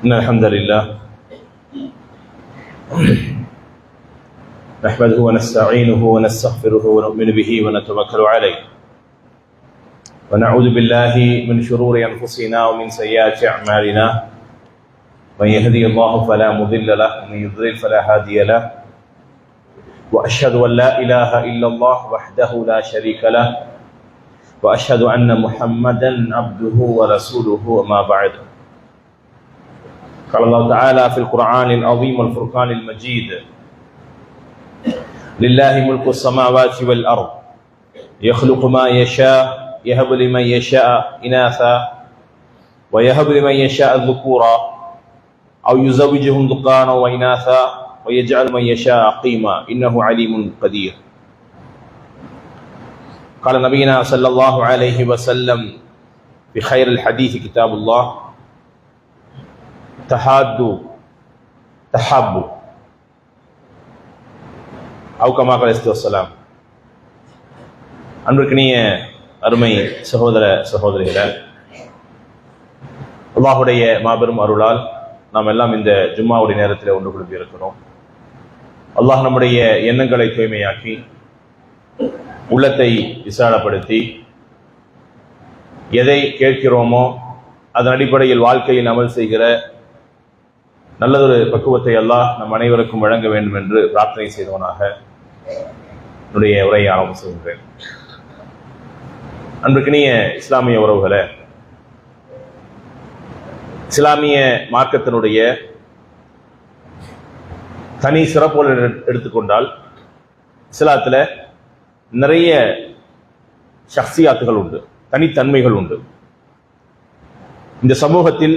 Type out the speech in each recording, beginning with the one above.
إن الحمد لله نحمده ونستعينه ونستغفره ونؤمن به ونتوكل عليه ونعوذ بالله من شرور أنفسنا ومن سيئات أعمالنا من يهدي الله فلا مضل له ومن يضلل فلا هادي له وأشهد أن لا إله إلا الله وحده لا شريك له وأشهد أن محمدا عبده ورسوله وما بعد. قال الله تعالى في القرآن العظيم والفرقان المجيد: لله ملك السماوات والأرض يخلق ما يشاء يهب لمن يشاء إناثا ويهب لمن يشاء الذكورا أو يزوجهم ذكرانا وإناثا ويجعل من يشاء عقيما إنه عليم قدير. قال نبينا صلى الله عليه وسلم بخير الحديث كتاب الله تحادوا تحابوا أو كما قال السلام. அன்பிற்கினிய அருமை சகோதர சகோதரிகளே, அல்லாஹுடைய மாபெரும் அருளால் நாம் எல்லாம் இந்த ஜும்மாவுடைய நேரத்தில் ஒன்று குழுப்பி இருக்கிறோம். அல்லாஹ் நம்முடைய எண்ணங்களை தூய்மையாக்கி உள்ளத்தை விசாலப்படுத்தி எதை கேட்கிறோமோ அதன் அடிப்படையில் வாழ்க்கையில் அமல் செய்கிற நல்லதொரு பக்குவத்தை அல்லாஹ் நம் அனைவருக்கும் வழங்க வேண்டும் என்று பிரார்த்தனை செய்தவனாக என்னுடைய உரையை ஆரம்பம் செய்கின்றேன். அன்பிற்கினிய இஸ்லாமிய உறவுகளே, இஸ்லாமிய மார்க்கத்தினுடைய தனி சிறப்புகள் எடுத்துக்கொண்டால் இஸ்லாத்துல நிறைய ஷக்சியாத்துகள் உண்டு, தனித்தன்மைகள் உண்டு. இந்த சமூகத்தில்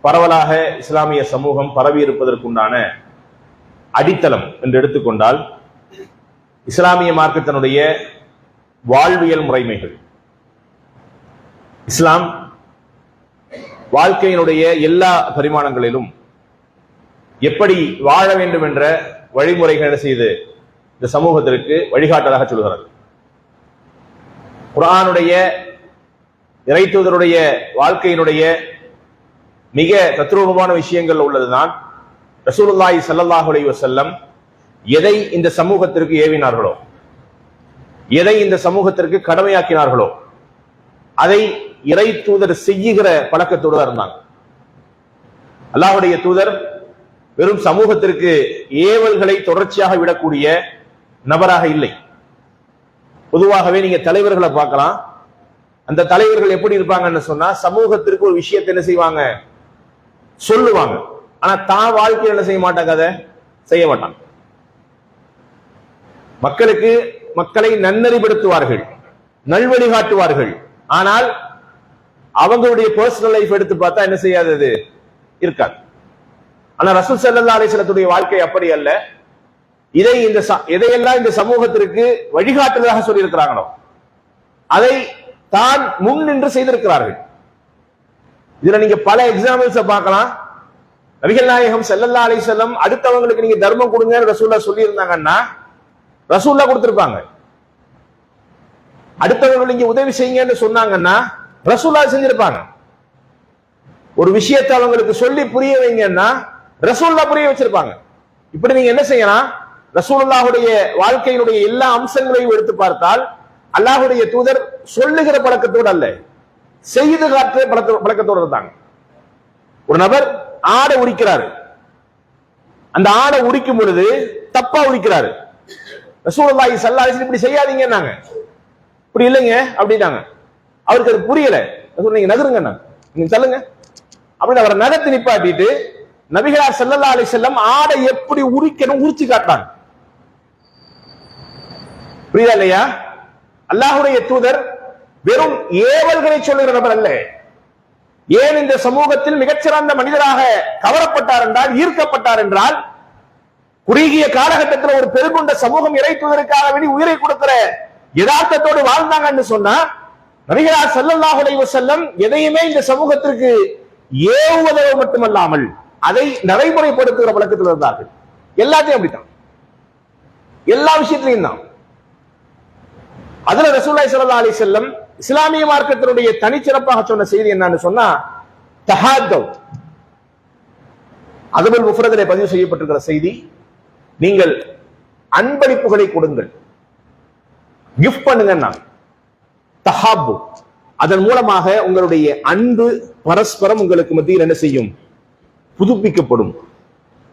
பரவலாக இஸ்லாமிய சமூகம் பரவி இருப்பதற்குண்டான அடித்தளம் என்று எடுத்துக்கொண்டால் இஸ்லாமிய மார்க்கத்தினுடைய வாழ்வியல் முறைமைகள். இஸ்லாம் வாழ்க்கையினுடைய எல்லா பரிமாணங்களிலும் எப்படி வாழ வேண்டும் என்ற வழிமுறைகளை செய்து இந்த சமூகத்திற்கு வழிகாட்டலாக சொல்கிறது. குர்ஆனுடைய இறைத்தூதருடைய வாழ்க்கையினுடைய மிக தத்ரூபமான விஷயங்கள் உள்ளதுதான் ரசூலுல்லாஹி ஸல்லல்லாஹு அலைஹி வஸல்லம் எதை இந்த சமூகத்திற்கு ஏவினார்களோ, எதை இந்த சமூகத்திற்கு கடமையாக்கினார்களோ அதை இறை தூதர் செய்யுகிற பழக்கத்தோடு இருந்தாங்க. அல்லாஹ்வுடைய தூதர் வெறும் சமூகத்திற்கு ஏவல்களை தொடர்ச்சியாக விடக்கூடிய நபராக இல்லை. பொதுவாகவே நீங்க தலைவர்களை பார்க்கலாம். அந்த தலைவர்கள் எப்படி இருப்பாங்கன்னு சொன்னா, சமூகத்திற்கு ஒரு விஷயத்தை என்ன செய்வாங்க, சொல்லுவாங்க. ஆனா தான் வாழ்க்கையில் என்ன செய்ய மாட்டாங்க, அதை செய்ய மாட்டாங்க. மக்களை நன்னறிப்படுத்துவார்கள், நல்வழி காட்டுவார்கள். ஆனால் அவங்களுடைய பர்சனல் லைஃப் எடுத்து பார்த்தா என்ன செய்யாதது இருக்காது. ஆனா ரசூல் ஸல்லல்லாஹு அலைஹி வஸல்லத்துடைய வாழ்க்கை அப்படி அல்ல. எதையெல்லாம் இந்த சமூகத்திற்கு வழிகாட்டுவதாக சொல்லி இருக்கிறாங்களோ அதை தான் முன் நின்று செய்திருக்கிறார்கள். இதுல நீங்க பல எக்ஸாம்பிள்ஸ் பார்க்கலாம். நபிகள் நாயகம் ஸல்லல்லாஹு அலைஹி வஸல்லம் அடுத்தவங்களுக்கு நீங்க தர்மம் கொடுங்க ரசூல்லா சொல்லி இருந்தாங்கன்னா ரசூல்லா கொடுத்திருப்பாங்க. அடுத்தவங்களுக்கு நீங்க உதவி செய்யுங்கன்னு சொன்னாங்கன்னா ரசூல்லா செஞ்சிருப்பாங்க. ஒரு விஷயத்தை அவங்களுக்கு சொல்லி புரிய வைங்கன்னா ரசூல்லா புரிய வச்சிருப்பாங்க. இப்படி நீங்க என்ன செய்யலாம், ரசூலுல்லாஹுடைய வாழ்க்கையினுடைய எல்லா அம்சங்களையும் எடுத்து பார்த்தால் அல்லாஹ்வுடைய தூதர் சொல்லுகிற பழக்கத்தோடு அல்ல, செய்து காட்டுற பழக்கத்தோடு இருந்தாங்க. ஒரு நபர் ஆடை உரிக்கிறாரு, அந்த ஆடை உரிக்கும் பொழுது தப்பா உரிக்கிறாரு. ரசூலுல்லாஹி ஸல்லல்லாஹு அலைஹி வஸல்லம் இப்படி செய்யாதீங்கன்னாங்க. இப்படி இல்லைங்க அப்படின்னாங்க. அவருக்கு அது புரியல. நீங்க நகருங்க, நீங்க சொல்லுங்க அப்படின்னு அவரை நகர்த்தி நிப்பாட்டிட்டு நபிகளார் ஸல்லல்லாஹு அலைஹி வஸல்லம் ஆடை எப்படி உரிக்கணும் உரிச்சு காட்டாங்க. புரியுதா இல்லையா? அல்லாஹ்வுடைய தூதர் வெறும் ஏவல்களை சொல்லுகிற நபர் அல்ல. ஏன் இந்த சமூகத்தில் மிகச்சிறந்த மனிதராக கவரப்பட்டார் என்றால், ஈர்க்கப்பட்டார் என்றால், குறுகிய காலகட்டத்தில் ஒரு பெருங்கொண்ட சமூகம் இறை தூதருக்காக வேண்டி உயிரை கொடுக்கிற யதார்த்தத்தோடு வாழ்ந்தாங்கன்னு சொன்னா நபிகளார் ஸல்லல்லாஹு அலைஹி வஸல்லம் எதையுமே இந்த சமூகத்திற்கு ஏவுவதோ மட்டுமல்லாமல் அதை நடைமுறைப்படுத்துகிற பழக்கத்தில் இருந்தார்கள். எல்லாத்தையும் அப்படித்தான், எல்லா விஷயத்திலையும் தான். அதுல ரசூலுல்லாஹி ஸல்லல்லாஹு அலைஹி வஸல்லம் இஸ்லாமிய மார்க்கத்தினுடைய தனிச்சிறப்பாக சொன்ன செய்தி என்னன்னு சொன்னா, தஹாதவ், அதுபோல் முஃபரதிலே பதிவு செய்யப்பட்டிருக்கிற செய்தி, நீங்கள் அன்பளிப்புகளை கொடுங்கள், கிஃப்ட் பண்ணுங்கன்னா தஹாபு, அதன் மூலமாக உங்களுடைய அன்பு பரஸ்பரம் உங்களுக்கு மத்தியில் என்ன செய்யும், புதுப்பிக்கப்படும்,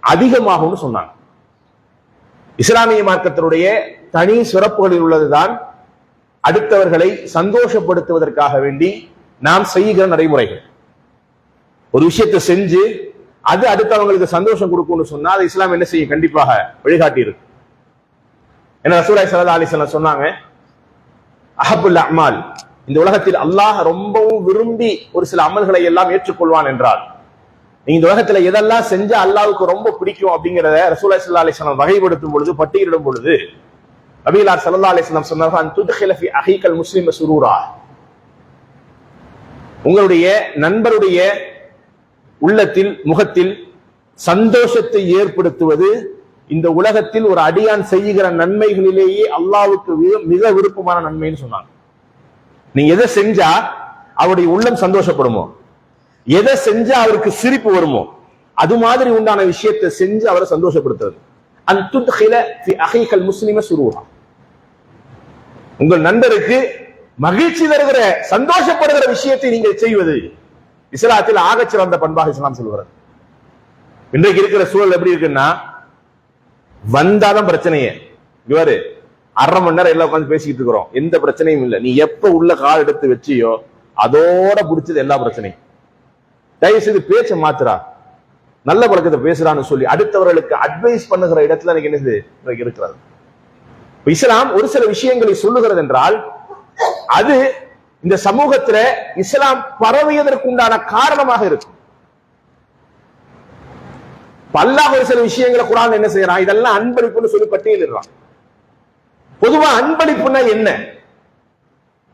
அதிகமாகும் சொன்னாங்க. இஸ்லாமிய மார்க்கத்தினுடைய தனி சிறப்புகளில் உள்ளதுதான் அடுத்தவர்களை சந்தோஷப்படுத்துவதற்காக வேண்டி நாம் செய்கிற நடைமுறைகள். ஒரு விஷயத்தை செஞ்சு அது அடுத்தவங்களுக்கு சந்தோஷம் கொடுக்கும்னு சொன்னா அது இஸ்லாம் என்ன செய்யும், கண்டிப்பாக வழிகாட்டி இருக்கு. ஏன்னா ரசூலுல்லாஹி ஸல்லல்லாஹு அலைஹி வஸல்லம் சொன்னாங்க, அஹப்புல் அமால், இந்த உலகத்தில் அல்லாஹ் ரொம்பவும் விரும்பி ஒரு சில அமல்களை எல்லாம் ஏற்றுக்கொள்வான் என்றால், நீங்க இந்த உலகத்துல எதெல்லாம் செஞ்சா அல்லாஹ்வுக்கு ரொம்ப பிடிக்கும் அப்படிங்கிறத ரசூலுல்லாஹி ஸல்லல்லாஹு அலைஹி வஸல்லம் வகைப்படுத்தும் பொழுது, பட்டியலிடும் பொழுது, நபிகளார் ஸல்லல்லாஹு அலைஹி வஸல்லம் சொன்னார்கள், அன் துத்கில ஃபீ அஹீகல் முஸ்லிம சுரூரா, உங்களுடைய நண்பருடைய உள்ளத்தில் முகத்தில் சந்தோஷத்தை ஏற்படுத்துவது இந்த உலகத்தில் ஒரு அடியான் செய்கிற நன்மைகளிலேயே அல்லாஹ்வுக்கு மிக விருப்பமான நன்மைன்னு சொன்னாங்க. நீங்க எதை செஞ்சா அவருடைய உள்ளம் சந்தோஷப்படுமோ, எதை செஞ்சா அவருக்கு சிரிப்பு வருமோ, அது மாதிரி உண்டான விஷயத்தை செஞ்சு அவரை சந்தோஷப்படுத்துறது. அன் துத்கில ஃபீ அஹீகல் முஸ்லிம சுரூரா, உங்கள் நண்பருக்கு மகிழ்ச்சி தருகிற சந்தோஷப்படுகிற விஷயத்தை நீங்கள் செய்வது இஸ்லாத்தில் ஆகச்சிறந்த பண்பாக இஸ்லாம் சொல்கிறது. இன்றைக்கு இருக்கிற சூழல் எப்படி இருக்குன்னா, வந்தாதான் பிரச்சனையே. இவரு அரை மணி நேரம் எல்லாம் உட்காந்து பேசிக்கிட்டு இருக்கிறோம், எந்த பிரச்சனையும் இல்லை. நீ எப்ப உள்ள கால் எடுத்து வச்சியோ அதோட பிடிச்சது எல்லா பிரச்சனையும். தயவு செய்து பேச்ச மாத்துறா, நல்ல பழக்கத்தை பேசுறான்னு சொல்லி அடுத்தவர்களுக்கு அட்வைஸ் பண்ணுகிற இடத்துல எனக்கு என்னது இருக்கிறது. இஸ்லாம் ஒரு சில விஷயங்களை சொல்லுகிறது என்றால் அது இந்த சமூகத்துல இஸ்லாம் பரவியதற்கு உண்டான காரணமாக இருக்கும். அல்லாஹ் ஒரு சில விஷயங்களை குர்ஆன்ல என்ன செய்யறான், இதெல்லாம் அன்பளிப்புன்னு சொல்லி பட்டியலிடுறான். பொதுவா அன்பளிப்புன்னா என்ன,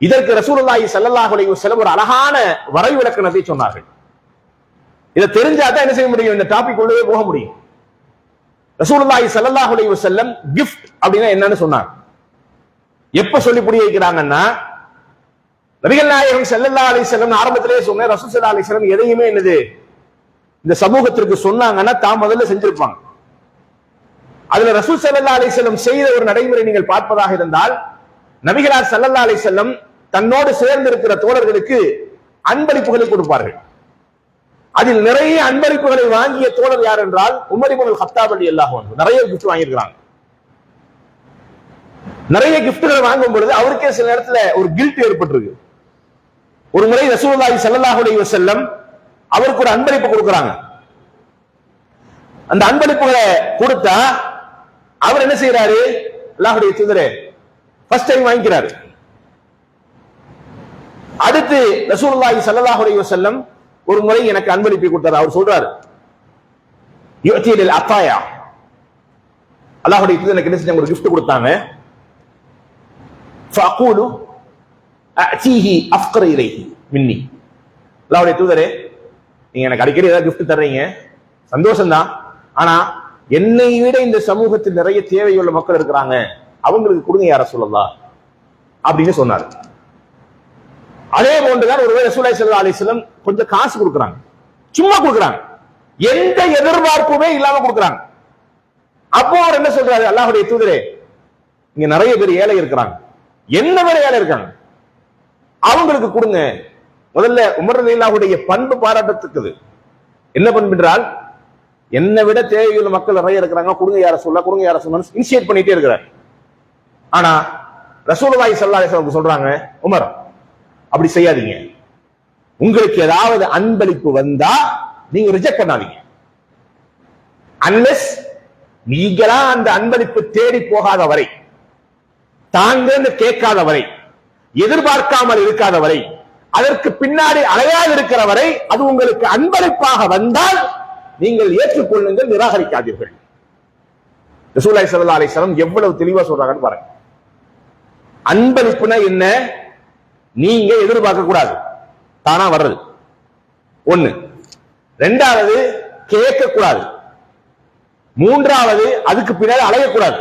இதற்கு ரசூலுல்லாஹி ஸல்லல்லாஹு அலைஹி வஸல்லம் ஒரு அழகான வரைவிலக்கணத்தை சொன்னார்கள். இதை தெரிஞ்சாதான் என்ன செய்ய முடியும், இந்த டாபிக் உள்ளவே போக முடியும். ரசூலுல்லாஹி ஸல்லல்லாஹு அலைஹி வஸல்லம் கிஃப்ட் அப்படின்னா என்னன்னு சொன்னாங்க. எப்ப சொல்லி புரிய வைக்கிறாங்கன்னா, நபிகள் நாயகம் ஸல்லல்லாஹு அலைஹி வஸல்லம் ஆரம்பத்திலேயே சொன்ன ரசூல் ஸல்லல்லாஹு அலைஹி வஸல்லம் எதையுமே என்னது இந்த சமூகத்திற்கு சொன்னாங்கன்னா தான் முதல்ல செஞ்சிருப்பாங்க. அதுல ரசூல் ஸல்லல்லாஹு அலைஹி வஸல்லம் செய்த ஒரு நடைமுறை நீங்கள் பார்ப்பதாக இருந்தால், நபிகளார் ஸல்லல்லாஹு அலைஹி வஸல்லம் தன்னோடு சேர்ந்து இருக்கிற தோழர்களுக்கு அன்பளிப்புகளை கொடுப்பார்கள். அதில் நிறைய அன்பளிப்புகளை வாங்கிய தோழர் யார் என்றால் உமர் இப்னுல் கத்தாப் ரலியல்லாஹு அன்ஹு. நிறைய கிஃப்ட் வாங்கியிருக்கிறாங்க. நிறைய கிஃப்ட்கள் வாங்கும் பொழுது அவருக்கே சில நேரத்துல ஒரு கில்ட் ஏற்பட்டிருக்கு. ஒரு முறை ரசூலுல்லாஹி ஸல்லல்லாஹு அலைஹி வஸல்லம் அவருக்கு ஒரு அன்பளிப்பு கொடுக்கறாங்க. அந்த அன்பளிப்புகளை கொடுத்தா அவர் என்ன செய்யறாரு, அல்லாஹ்வுடைய தூதரே ஃபர்ஸ்ட் டைம் வாங்கிக்கிறாரு. அடுத்து ரசூலுல்லாஹி ஸல்லல்லாஹு அலைஹி வஸல்லம் ஒரு முறை எனக்கு அன்பளிப்பு கொடுத்தாரு. அவர் சொல்றாரு, யுஅதில் அத்தாயா, அல்லாஹ்வுடைய தூதர் எனக்கு என்ன செஞ்சாங்க, ஒரு gift கொடுத்தாங்க. ஃபஅகூலு அஅதீஹி அஃகர இலைஹி மின்னி, அல்லாஹ்வுடைய தூதரே நீங்க எனக்கு அடிக்கடி ஏதாவது gift தர்றீங்க, சந்தோஷம்தான், ஆனா என்னை விட இந்த சமூகத்தில் நிறைய தேவையுள்ள மக்கள் இருக்கிறாங்க, அவங்களுக்கு கொடுங்க யா ரசூலல்லாஹ் அப்படின்னு சொன்னார். அதே போன்றுதான் ஒருவேளை ரசூலுல்லாஹி ஸல்லல்லாஹு அலைஹி வஸல்லம் கொஞ்சம் காசு கொடுக்குறாங்க, சும்மா கொடுக்குறாங்க, எந்த எதிர்பார்ப்புமே இல்லாம கொடுக்குறாங்க. அப்போ அவர் என்ன சொல்றாரு, அல்லாஹ்வுடைய தூதரே இங்க நிறைய பேர் ஏழை இருக்கிறாங்க, என்ன பேர் ஏழை இருக்காங்க, அவங்களுக்கு கொடுங்க. முதல்ல உமர் ரலியல்லாஹுடைய பண்பு பாராட்டத்துக்குது. என்ன பண்பு என்றால், என்னை விட தேவையுள்ள மக்கள் நிறைய இருக்கிறாங்க, கொடுங்க யார சொல்ல, கொடுங்க யார சொல்ல இனிஷியேட் பண்ணிட்டே இருக்கிறார். ஆனா ரசூலுல்லாஹி ஸல்லல்லாஹு அலைஹி வஸல்லம் சொல்றாங்க, உமர் அப்படி செய்யாதீங்க, உங்களுக்கு ஏதாவது அன்பளிப்பு வந்தா நீங்க ரிஜெக்ட் பண்ணாதீங்க, அன்லெஸ் நீங்களா அந்த அன்பளிப்பு தேடி போகாத வரை, தாங்க கேட்காத வரை, எதிர்பார்க்காமல் இருக்காத வரை, அதற்கு பின்னாடி அலையாது இருக்கிற வரை அது உங்களுக்கு அன்பளிப்பாக வந்தால் நீங்கள் ஏற்றுக்கொள்ளுங்கள், நிராகரிக்காதீர்கள். ரசூலுல்லாஹி ஸல்லல்லாஹு அலைஹி வஸல்லம் எவ்வளவு தெளிவா சொல்றாங்கன்னு பாருங்க. அன்பளிப்புனா என்ன, நீங்க எதிர்பார்க்க கூடாது, தானா வர்றது ஒண்ணு. ரெண்டாவது கேட்க கூடாது. மூன்றாவது அதுக்கு பின்னாடி அலையக்கூடாது.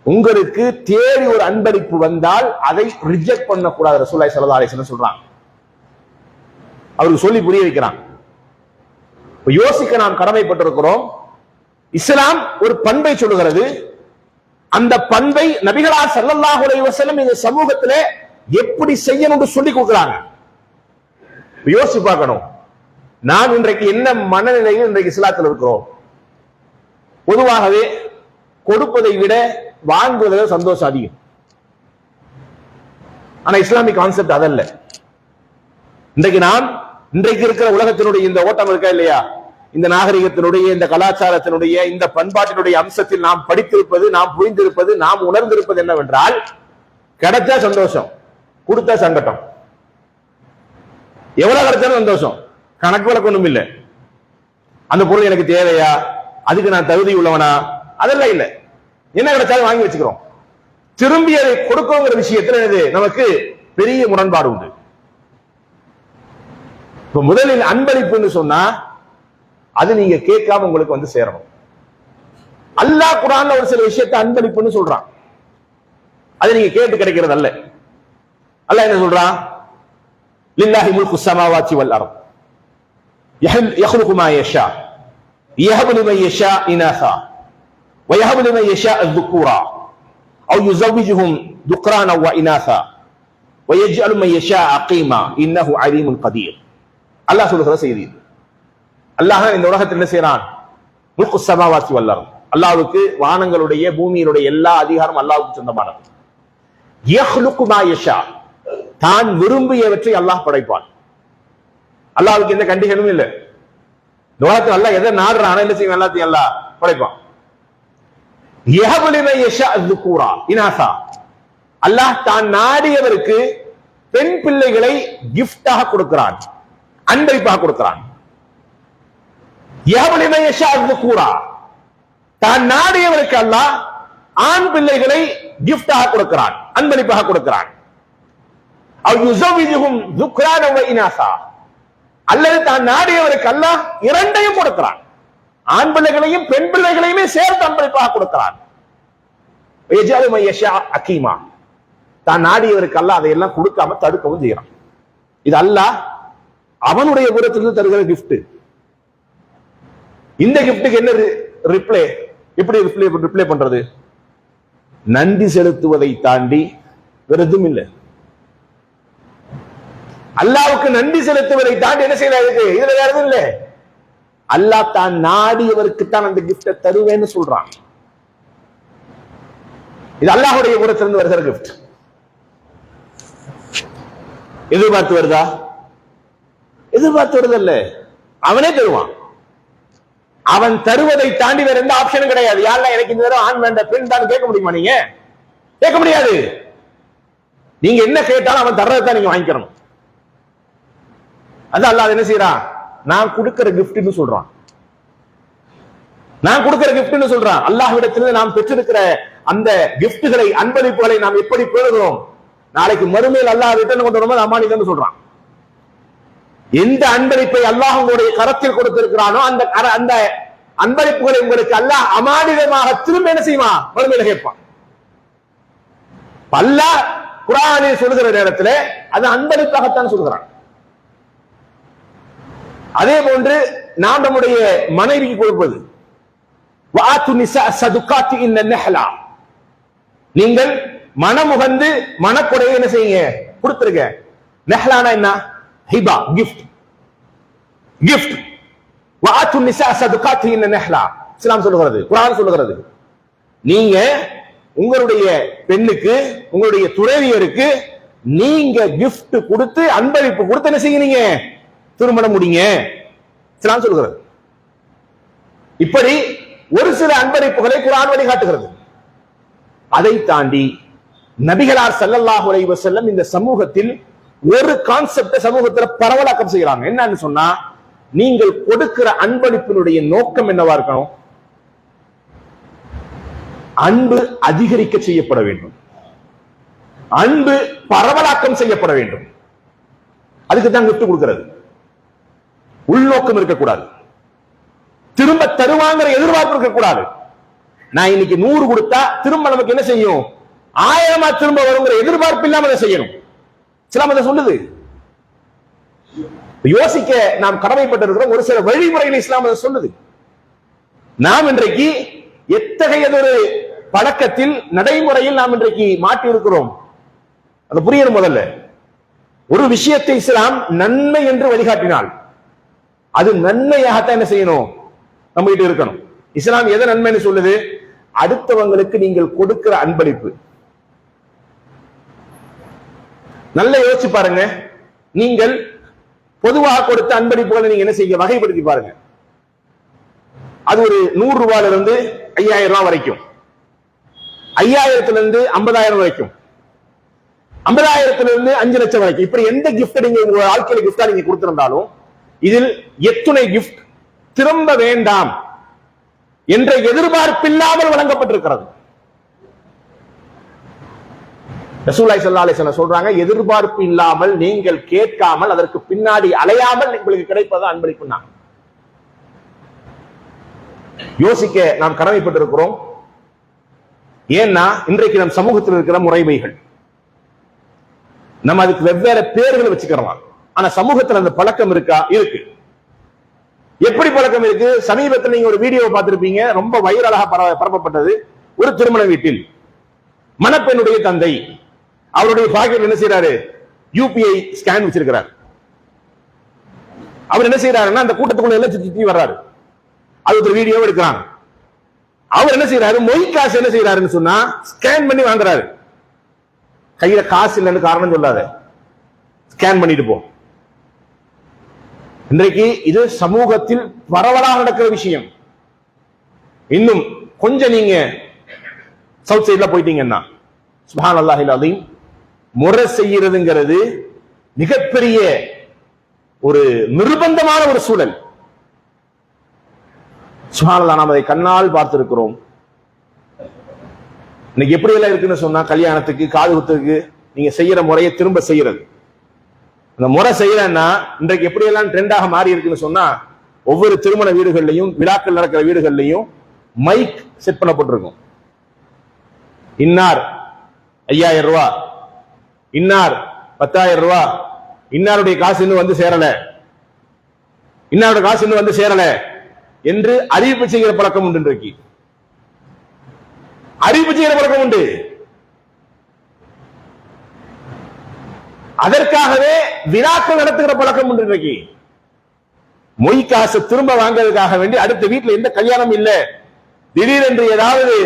உங்களுக்கு தேடி ஒரு அன்பளிப்பு வந்தால் அதை ரிஜெக்ட் பண்ணக்கூடாது. ரசூலுல்லாஹி ஸல்லல்லாஹு அலைஹி வஸல்லம் சொல்றாங்க. அவருக்கு சொல்லி புரிய வைக்கிறான். யோசிக்க நாம் கடமைப்பட்டிருக்கிறோம். இஸ்லாம் ஒரு பண்பை சொல்லுகிறது. அந்த பண்பை நபிகளார் ஸல்லல்லாஹு அலைஹி வஸல்லம் இந்த சமூகத்திலே எப்படி செய்யணும்னு சொல்லி கொடுக்குறாங்க. யோசிச்சு பார்க்கணும். நாம் இன்றைக்கு என்ன மனநிலையில் இன்றைக்கு இஸ்லாத்தில் இருக்கிறோம்? பொதுவாகவே கொடுப்பதை விட வாங்குவதில் சந்தோஷம் அதிகம். ஆனா இஸ்லாமிக் கான்செப்ட் அதல்ல. இன்றைக்கு இருக்கிற உலகத்தினுடைய இந்த ஓட்டம் இருக்கா இல்லையா, இந்த நாகரிகத்தினுடைய, இந்த கலாச்சாரத்தினுடைய, இந்த பண்பாட்டினுடைய அம்சத்தில் நாம் படித்திருப்பது, நாம் புரிந்திருப்பது, நாம் உணர்ந்திருப்பது என்னவென்றால், கிடைச்சா சந்தோஷம், கொடுத்தா சங்கடம். எவ்வளவு கிடைச்சாலும் சந்தோஷம், கணக்கு வழக்கு ஒண்ணும் இல்லை. அந்த பொருள் எனக்கு தேவையா, அதுக்கு நான் தகுதி உள்ளவனா, அதெல்லாம் இல்லை. என்ன கிடைச்சாலும் வாங்கி வச்சுக்கிறோம். திரும்பி அதை கொடுக்கணுங்கிற விஷயத்தில் நமக்கு பெரிய முரண்பாடு உண்டு. இப்ப முதலில் அன்பளிப்புன்னு சொன்னா அது நீங்க கேட்காம உங்களுக்கு வந்து சேரணும். அல்லாஹ் குர்ஆன்ல ஒரு சில விஷயத்தை அன்பளிப்புன்னு சொல்றான். அது நீங்க கேட்டு கிடைக்கிறது அல்ல. அல்லாஹ் என்ன சொல்றான்? லில்லாஹி முல்கு ஸமாவாத்தி வல் அர்த் யஹ்லுகு மா யஷா யஹபு லிமன் யஷா இனாஸா வ யஹபு லிமன் யஷா அஸ்-ஸுக்கூரா அவ் யுஸவ்விஜுஹும் துக்ரானா வ இனாஸா வ யஜ்அலு மன் யஷா அகீமா இன்னஹு அலீமுன் கதீர். அல்லாஹ் சொல்லுகிற செய்தி. அல்லாஹ் இந்த உலகத்தில் என்ன செய்யறான்? முல்கு ஸமாவாத்தி வல் அர்த், அல்லாஹ்வுக்கு வானங்களுடைய பூமியினுடைய எல்லா அதிகாரம் அல்லாஹ்வுக்கு சொந்தமானது. யஹ்லுகு மா யஷா, தான் விரும்பியவற்றை அல்லாஹ் படைப்பான். அல்லாஹ்வுக்கு எந்த கண்டிஷனும் இல்லை. இந்த உலகத்தில் அல்லாஹ் எதை நாடுறான் என்ன செய்வான்? எல்லாத்தையும் அல்லாஹ் படைப்பான். யஹபு லிமன் யஷா அஸ்-ஸுக்கூரா இனாஸா, அல்லாஹ் தான் நாடியவருக்கு பெண் பிள்ளைகளை கிஃப்டாக கொடுக்கிறான், அன்பளிப்பாக கொடுக்கிறான். யஹபு லிமன் யஷா அஸ்-ஸுக்கூரா, தான் நாடியவருக்கு அல்லாஹ் ஆண் பிள்ளைகளை கிஃப்டாக கொடுக்கிறான், அன்பளிப்பாக கொடுக்கிறான். அவ் யுஸவ்விஜுஹும் துக்ரானா வ இனாஸா, அல்லது தான் நாடியவருக்கு அல்லாஹ் இரண்டையும் கொடுக்கிறான், ஆண் பிள்ளைகளையும் பெண் பிள்ளைகளையுமே சேர்த்து அன்பளிப்பாக கொடுக்கிறான். யஜ்அலு மன் யஷா அகீமா, தான் நாடியவருக்கு அல்லாஹ் அதையெல்லாம் கொடுக்காம தடுக்கவும் செய்யறான். இது அல்லாஹ் அவனுடைய புறத்திலிருந்து தருகிற கிஃப்ட். இந்த கிஃப்ட்டுக்கு என்ன ரிப்ளை? எப்படி ரிப்ளை பண்றது? நன்றி செலுத்துவதை தாண்டி வேற எதுவும் இல்லை. அல்லாஹ்வுக்கு நன்றி செலுத்துவதை தாண்டி என்ன செய்யறது? இதுல வேற எதுவும் இல்லை. அல்லாஹ் தான் நாடியவருக்கு தான் அந்த கிஃப்டை தருவேன்னு சொல்றான். இது அல்லாஹ்வுடைய புறத்திலிருந்து வருகிற கிஃப்ட். எதிர்பார்த்து வருதா? எதிர்பார்த்து வருதல்ல, அவனே தருவான். அவன் தருவதை தாண்டி வேற எந்த ஆப்ஷனும் கிடையாது. யாரெல்லாம் எனக்கு இந்த தடவை ஆண் வேண்ட பெண் தான் கேட்க முடியுமா? நீங்க கேட்க முடியாது. நீங்க என்ன கேட்டாலும் அவன் தர்றதை நீங்க வாங்கிக்கணும். அது அல்லாஹ் என்ன செய்யறான்? நான் கொடுக்கிற கிஃப்ட்னு சொல்றான். நான் கொடுக்கிற கிஃப்ட்னு சொல்றான். அல்லாஹ்விடத்திலிருந்து நாம் பெற்றிருக்கிற அந்த கிஃப்ட்களை, அன்பளிப்புகளை நாம் எப்படி பெறுகிறோம்? நாளைக்கு மறுமையில் அல்லாஹ் ரிட்டர்ன் கொண்டு வரும்போது அமானிதம்னு சொல்றான். எந்த அன்பளிப்பை அல்லாஹ் உங்களுடைய கரத்தில் கொடுத்திருக்கிறானோ அந்த அன்பளிப்புகளை உங்களுக்கு அல்லாஹ் அமானிதமாக திரும்ப என்ன செய்வான்? மறுமையில கேட்பான். அல்லாஹ் குர்ஆனில் சொல்லுகிற நேரத்தில் அது அன்பளிப்பாகத்தான் சொல்கிறான். அதே போன்று நாம் நம்முடைய மனைவிக்கு கொடுப்பது, வஆத்து நிஸா ஸதுகாத்தி இன்ன நஹ்லா, நீங்கள் மனமுகந்து மனக்கொடையை என்ன செய்யுங்க? கொடுத்துருங்க. நஹ்லானா என்ன? ஹிபா, கிஃப்ட். கிஃப்ட். வஆத்து நிஸா ஸதுகாத்தி இன்ன நஹ்லா, இஸ்லாம் சொல்லுகிறது, குர்ஆன் சொல்லுகிறது. நீங்க உங்களுடைய பெண்ணுக்கு, உங்களுடைய துணைவியருக்கு நீங்க கிஃப்ட் கொடுத்து, அன்பளிப்பு கொடுத்து என்ன செய்யுங்க? திருமணம் முடிங்க. இஸ்லாம் சொல்லுகிறது. இப்படி ஒரு சில அன்பளிப்புகளை குர்ஆன் வழிகாட்டுகிறது. அதை தாண்டி நபிகளார் ஸல்லல்லாஹு அலைஹி வஸல்லம் இந்த சமூகத்தில் ஒரு கான்செப்டை சமூகத்தில் பரவலாக்கம் செய்யறாங்க. என்னன்னு சொன்னா, நீங்கள் கொடுக்கிற அன்பளிப்பினுடைய நோக்கம் என்னவா இருக்கணும்? அன்பு அதிகரிக்க செய்யப்பட வேண்டும், அன்பு பரவலாக்கம் செய்யப்பட வேண்டும். அதுக்கு தான் கிஃப்ட் கொடுக்கிறது. உள்நோக்கம் இருக்கக்கூடாது, திரும்ப தருவாங்கிற எதிர்பார்ப்பு இருக்கக்கூடாது. நான் இன்னைக்கு 100 கொடுத்தா திரும்ப நமக்கு என்ன செய்யும்? 1000 திரும்ப வருங்கிற எதிர்பார்ப்பு இல்லாம அதை செய்யணும். இஸ்லாம் அதை சொல்லுது. யோசிக்க நாம் கடமைப்பட்டிருக்கிறோம். ஒரு சில வழிமுறைகள் இஸ்லாம் அதை சொல்லுது. நாம் இன்றைக்கு எத்தகையதொரு பழக்கத்தில் நடைமுறையில் நாம் இன்றைக்கு மாற்றி இருக்கிறோம் அது புரியணும். முதல்ல ஒரு விஷயத்தை இஸ்லாம் நன்மை என்று வழிகாட்டினால் அது நன்மையாகத்தான் என்ன செய்யணும், நம்ம கிட்ட இருக்கணும். இஸ்லாம் எதை நன்மைன்னு சொல்லுது? அடுத்தவங்களுக்கு நீங்கள் கொடுக்கிற அன்பளிப்பு. நல்ல யோசிச்சு பாருங்க. நீங்கள் பொதுவாக கொடுத்த அன்பளிப்புகளை நீங்க என்ன செய்ய வகைப்படுத்தி பாருங்க. அது ஒரு 100 ரூபாயில இருந்து 5000 ரூபாய் வரைக்கும், 5000 இருந்து 50000 வரைக்கும், 50000 இருந்து 5 லட்சம் வரைக்கும். இப்படி எந்த கிஃப்ட் நீங்க உங்க வாழ்க்கையில கிஃப்டா நீங்க கொடுத்திருந்தாலும் இதில் எத்துணை கிஃப்ட் திரும்ப வேண்டாம் என்ற எதிர்பார்ப்பில்லாமல் வழங்கப்பட்டிருக்கிறது. ரசூலுல்லாஹி ஸல்லல்லாஹு அலைஹி வஸல்லம் சொல்றாங்க, எதிர்பார்ப்பு இல்லாமல் நீங்கள் கேட்காமல் அதற்கு பின்னாடி அலையாமல் உங்களுக்கு கிடைப்பது அன்பளிப்புன்னா. யோசிக்க நாம் கடமைப்பட்டிருக்கிறோம். ஏன்னா இன்றைக்கு நம் சமூகத்தில் இருக்கிற முறைமைகள் நம்ம அதுக்கு வெவ்வேறு பேர்களை வச்சுக்கிறோம். ஆனா சமூகத்தில் அந்த பழக்கம் இருக்கா? இருக்கு. எப்படி பழக்கம் இருக்கு? சமீபத்தில் நீங்க ஒரு வீடியோ பார்த்திருப்பீங்க, ரொம்ப வைரலாக பரப்பப்பட்டது. ஒரு திருமண வீட்டில் மணப்பெண்ணுடைய தந்தை அவருடைய பாக்கெட் என்ன செய்யறாரு, யூபிஐ ஸ்கேன் வச்சிருக்கிறார். அவர் என்ன செய்யறாருன்னா அந்த கூட்டத்துக்குள்ள எல்லாம் சுத்தி வர்றாரு. அது ஒரு வீடியோ எடுக்கிறாங்க. அவர் என்ன செய்யறாரு, மொய் காசு என்ன செய்யறாருன்னு சொன்னா ஸ்கேன் பண்ணி வாங்குறாரு. கையில காசு இல்லைன்னு காரணம் சொல்லாத, ஸ்கேன் பண்ணிட்டு போ. இன்றைக்கு இது சமூகத்தில் பரவலாக நடக்கிற விஷயம். இன்னும் கொஞ்சம் நீங்க சவுத் சைட்ல போயிட்டீங்கன்னா சுப்ஹானல்லாஹில் அஸீம், முறை செய்யறதுங்கிறது மிகப்பெரிய ஒரு நிர்பந்தமான ஒரு சூழல். சுப்ஹானல்லாஹ், நாம் அதை கண்ணால் பார்த்திருக்கிறோம். இன்னைக்கு எப்படி எல்லாம் இருக்குன்னு சொன்னா, கல்யாணத்துக்கு காது குத்துக்கு நீங்க செய்யற முறையை திரும்ப செய்யறது. அந்த முறை செய்யறன்னா இன்றைக்கு எப்படி எல்லாம் ட்ரெண்டாக மாறி இருக்குன்னு சொன்னா, ஒவ்வொரு திருமண வீடுகள்லையும் விழாக்கள் நடக்கிற வீடுகள்லையும் மைக் செட் பண்ணப்பட்டிருக்கும். இன்னார் 5000 ரூபாய், இன்னார் 10000 ரூபாய், இன்னாருடைய காசு இன்னும் வந்து சேரல, இன்னாருடைய காசு இன்னும் வந்து சேரல என்று அறிவிப்பு செய்கிற பழக்கம் உண்டு. இன்றைக்கு அறிவிப்பு செய்கிற பழக்கம் உண்டு. அதற்காகவே விழாக்கள் நடத்துகிற பழக்கம் உண்டு. இன்றைக்கு மொய் காசு திரும்ப வாங்குறதுக்காக வேண்டி அடுத்த வீட்டுல எந்த கல்யாணம் இல்ல, திடீரென்று ஏதாவது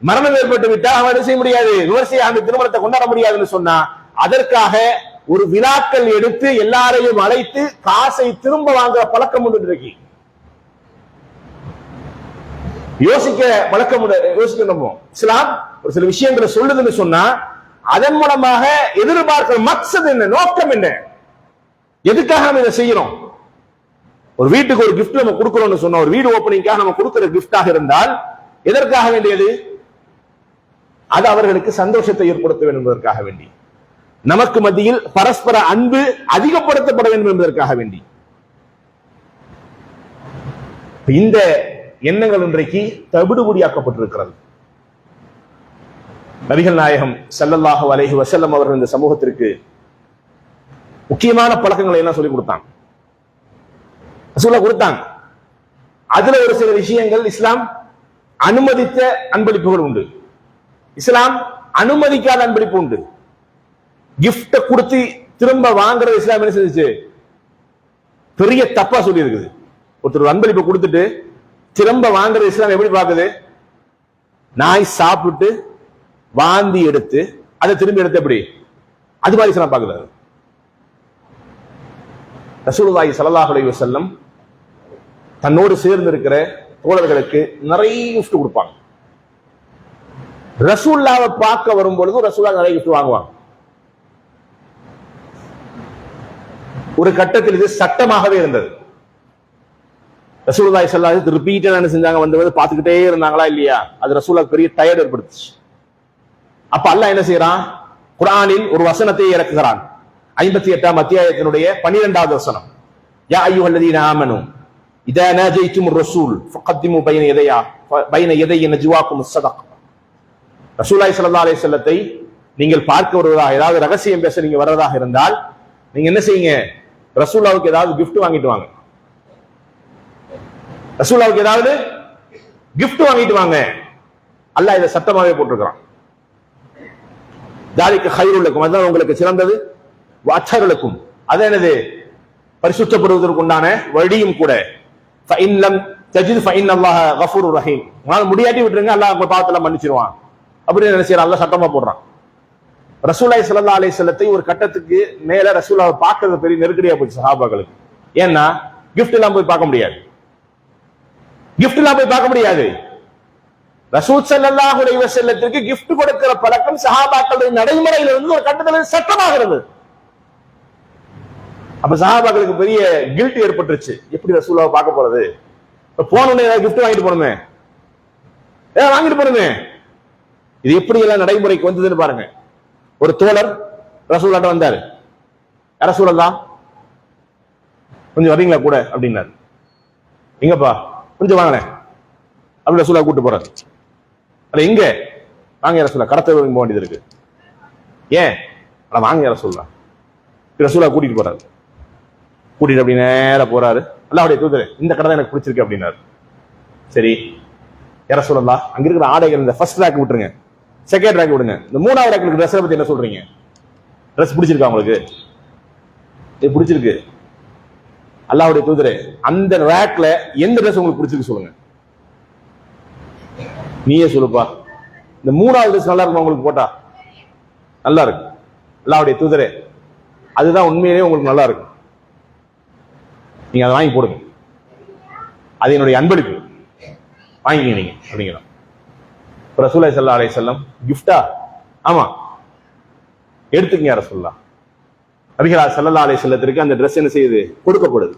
மரணம் ஏற்பட்டு விட்டா அவன் என்ன செய்ய முடியாது, விமர்சையாக அந்த திருமணத்தை கொண்டாட முடியாதுன்னு சொன்னா அதற்காக ஒரு விழாக்கள் எடுத்து எல்லாரையும் அழைத்து காசை திரும்ப வாங்குற பழக்கம் உண்டு. இன்றைக்கு யோசிக்க பழக்கம் யோசிக்கணும். இஸ்லாம் ஒரு சில விஷயங்களை சொல்லுதுன்னு சொன்னா அதன் மூலமாக எதிர்பார்க்கிற மக்சத் என்ன, நோக்கம் என்ன, எதுக்காக நம்ம இதை செய்யறோம்? ஒரு வீட்டுக்கு ஒரு கிஃப்ட் நம்ம கொடுக்கிறோம்னு சொன்னா, ஒரு வீடு ஓப்பனிங்காக நம்ம கொடுக்கிற கிஃப்டாக இருந்தால் எதற்காக வேண்டியது? அது அவர்களுக்கு சந்தோஷத்தை ஏற்படுத்த வேண்டும் என்பதற்காக வேண்டி, நமக்கு மத்தியில் பரஸ்பர அன்பு அதிகப்படுத்தப்பட வேண்டும் என்பதற்காக வேண்டி. இந்த எண்ணங்கள் இன்றைக்கு தவிடுபொடியாக்கப்பட்டிருக்கிறது. நபிகள் நாயகம் ஸல்லல்லாஹு அலைஹி வஸல்லம் அவர்கள் இந்த சமூகத்திற்கு முக்கியமான பழக்கங்களை எல்லாம் சொல்லிக் கொடுத்தாங்க, கொடுத்தாங்க. அதுல ஒரு சில விஷயங்கள் இஸ்லாம் அனுமதித்த அன்பளிப்புகள் உண்டு, இஸ்லாம் அனுமதிக்காத அன்பளிப்பு உண்டு. கிஃப்ட கொடுத்து திரும்ப வாங்குறது இஸ்லாம் என்ன செஞ்சுச்சு, பெரிய தப்பா சொல்லி இருக்குது. ஒருத்தர் அன்பளிப்பு கொடுத்துட்டு திரும்ப வாங்குறது இஸ்லாம் எப்படி பாக்குது? நாய் சாப்பிட்டு வாந்தி எடுத்து அதை திரும்பி எடுத்து எப்படி, அது மாதிரி இஸ்லாம் பாக்குது. ரசூலுல்லாஹி ஸல்லல்லாஹு அலைஹி வஸல்லம் தன்னோடு சேர்ந்து இருக்கிற தோழர்களுக்கு நிறைய கிஃப்ட் கொடுப்பாங்க. ரசூலுல்லாஹ்வை பார்க்க வரும் பொழுது ரசூலுல்லாஹ் நிறைய கிஃப்ட் வாங்குவாங்க. ஒரு கட்டத்தில் இது சட்டமாகவே இருந்தது. ரசூலுல்லாஹி ஸல்லல்லாஹு அலைஹி வஸல்லம் ரிப்பீட்டடா என்ன செஞ்சாங்க, வந்து பார்த்துக்கிட்டே இருந்தாங்களா இல்லையா, அது ரசூலுல்லாஹ்க்கு பெரிய டயர்ட் ஏற்படுத்துச்சு. அப்ப அல்லாஹ் என்ன செய்யறான், குர்ஆனில் ஒரு வசனத்தை இறக்குகிறான். 58ஆம் அத்தியாயத்தினுடைய 12வது வசனம், யா அய்யுஹல்லதீன ஆமனூ இதா நாஜைத்துமுர் ரசூல் ஃபகத்திமு பைன யதைய நஜ்வாக்குமுஸ் ஸதக. ரசூலுல்லாஹி ஸல்லல்லாஹு அலைஹி வஸல்லத்தை நீங்கள் பார்க்க வருவதாக, ஏதாவது ரகசியம் பேச நீங்க வர்றதாக இருந்தால் நீங்க என்ன செய்யுங்க, ரசூலுல்லாஹ்வுக்கு ஏதாவது gift வாங்கிட்டு வாங்க. ரசூலுல்லாஹ்வுக்கு ஏதாவது gift வாங்கிட்டு வாங்க. அல்லாஹ் இதை சட்டமாவே போட்டிருக்கிறான். தாலிக கைருல் லக்கும், அதுதான் உங்களுக்கு சிறந்தது. வஅத்ஹரு லக்கும், அது என்னது? பரிசுத்தப்படுவதற்கு உண்டான வழியும் கூட. ஃபஇன் லம் தஜித் ஃபஇன்னல்லாஹ கஃபூருர் ரஹீம், உங்களால முடியாட்டி விட்டுருங்க, அல்லாஹ் உங்க பாவத்தெல்லாம் மன்னிச்சிருவான் அப்படின்னு என்ன செய்யறான்? அல்லாஹ் சட்டமா போடுறான். ரசூலுல்லாஹி ஸல்லல்லாஹு அலைஹி வஸல்லத்தை ஒரு கட்டத்துக்கு மேல ரசூலுல்லாஹ் பார்க்கிறது பெரிய நெருக்கடியா போச்சு சஹாபாக்களுக்கு. ஏன்னா கிஃப்ட் எல்லாம் போய் பார்க்க முடியாது, கிஃப்ட் எல்லாம் போய் பார்க்க முடியாது. ரசூல் ஸல்லல்லாஹு அலைஹி வஸல்லத்திற்கு கிஃப்ட் கொடுக்கிற பழக்கம் சஹாபாக்களுடைய நடைமுறையில் இருந்து ஒரு கட்டத்தில் சட்டமாகிறது. அப்ப சஹாபாக்களுக்கு பெரிய கில்ட் ஏற்பட்டுருச்சு. எப்படி ரசூலுல்லாஹ் பார்க்க போறது? போனோடனே ஏதாவது கிஃப்ட் வாங்கிட்டு போறோமே, ஏதாவது வாங்கிட்டு போறோமே. இது எப்படி எல்லாம் நடைமுறைக்கு வந்ததுன்னு பாருங்க. ஒரு தோழர் ரசூலுல்லாஹ்ட்ட வந்தாரு. ரசூலுல்லாஹ் கொஞ்சம் வரீங்களா கூட அப்படின்னாரு. எங்கப்பா? கொஞ்சம் வாங்கினேன் அப்படி ரசூலுல்லாஹ் கூட்டு போறாரு. அட எங்க? வாங்க ரசூலுல்லாஹ், கடத்த போக வேண்டியது இருக்கு. ஏன்? அட வாங்க ரசூலுல்லாஹ். ரசூலுல்லாஹ் கூட்டிட்டு போறாரு. கூட்டிட்டு அப்படி நேரா போறாரு. அல்லாஹ்வுடைய தூதரே, இந்த கடை தான் எனக்கு பிடிச்சிருக்கு அப்படின்னாரு. சரி ரசூலுல்லாஹ், அங்க இருக்கிற ஆடைகள் இந்த ஃபர்ஸ்ட் ரேக் விட்டுருங்க, செகண்ட் ரேக் விடுங்க, இந்த மூணாவது ரேக்ல ட்ரெஸ் பத்தி என்ன சொல்றீங்க? ட்ரெஸ் பிடிச்சிருக்கா உங்களுக்கு? இது பிடிச்சிருக்கு. அல்லாஹ்வுடைய தூதரே, அந்த ரேக்ல எந்த ட்ரெஸ் உங்களுக்கு பிடிச்சிருக்கு சொல்லுங்க. நீயே சொல்லுப்பா, இந்த மூணாவது ட்ரெஸ் நல்லா இருக்குமா உங்களுக்கு போட்டா? நல்லா இருக்கு. அல்லாஹ்வுடைய தூதரே, அதுதான் உண்மையிலேயே உங்களுக்கு நல்லா இருக்கும், நீங்க அதை வாங்கி போடுங்க, அது என்னுடைய அன்பளிப்பு, வாங்கிக்க நீங்க அப்படிங்கிறான். ரசூலுல்லாஹி ஸல்லல்லாஹு அலைஹி வஸல்லம் கிஃப்டா? ஆமா, எடுத்துக்கங்க ரசூலுல்லாஹ். நபிகள் ஸல்லல்லாஹு அலைஹி வஸல்லத்திற்கு அந்த ட்ரெஸ் என்ன செய்யுது? கொடுக்கப்படுது.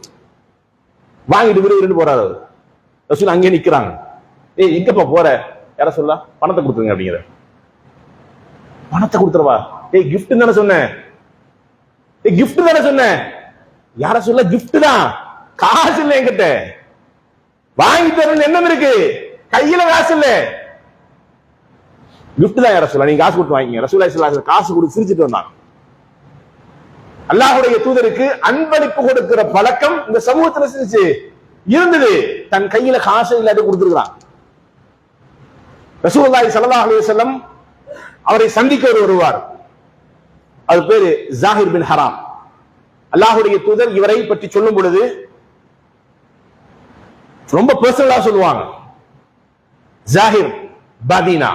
வாங்கிட்டு விரும்பி போறாரு அவர். ரசூல் அங்கே நிக்கிறாங்க. ஏய் எங்கப்பா போற? யார சொல்லா? பணத்தை கொடுத்துருங்க அப்படிங்கிற. பணத்தை கொடுத்துருவா? ஏய் கிஃப்ட் தானே சொன்னேன், ஏய் கிஃப்ட் தானே சொன்னேன். யார சொல்ல? கிஃப்ட் தான், காசு இல்லை என்கிட்ட, வாங்கி தரணும் எண்ணம் இருக்கு, கையில காசு இல்ல, கிஃப்ட் தான். யார சொல்ல? நீங்க காசு கொடுத்து வாங்கிங்க. ரசூலுல்லாஹி ஸல்லல்லாஹு அலைஹி வஸல்லம் காசு கொடுத்து சிரிச்சிட்டு வந்தாங்க. அல்லாஹ்வுடைய தூதருக்கு அன்பளிப்பு கொடுக்கிற பழக்கம் இந்த சமூகத்துல செஞ்சு இருந்தது. தன் கையில காசு இல்லாத கொடுத்திருக்கிறான். ரசூலுல்லாஹி ஸல்லல்லாஹு அலைஹி வஸல்லம் அவரை சந்திக்க வருவார். அது பேரு ஜாஹிர் பின் ஹராம். அல்லாஹ்வுடைய தூதர் இவரை பற்றி சொல்லும் பொழுது ரொம்ப பர்சனலா சொல்லுவாங்க. ஜாஹிர் பாதீனா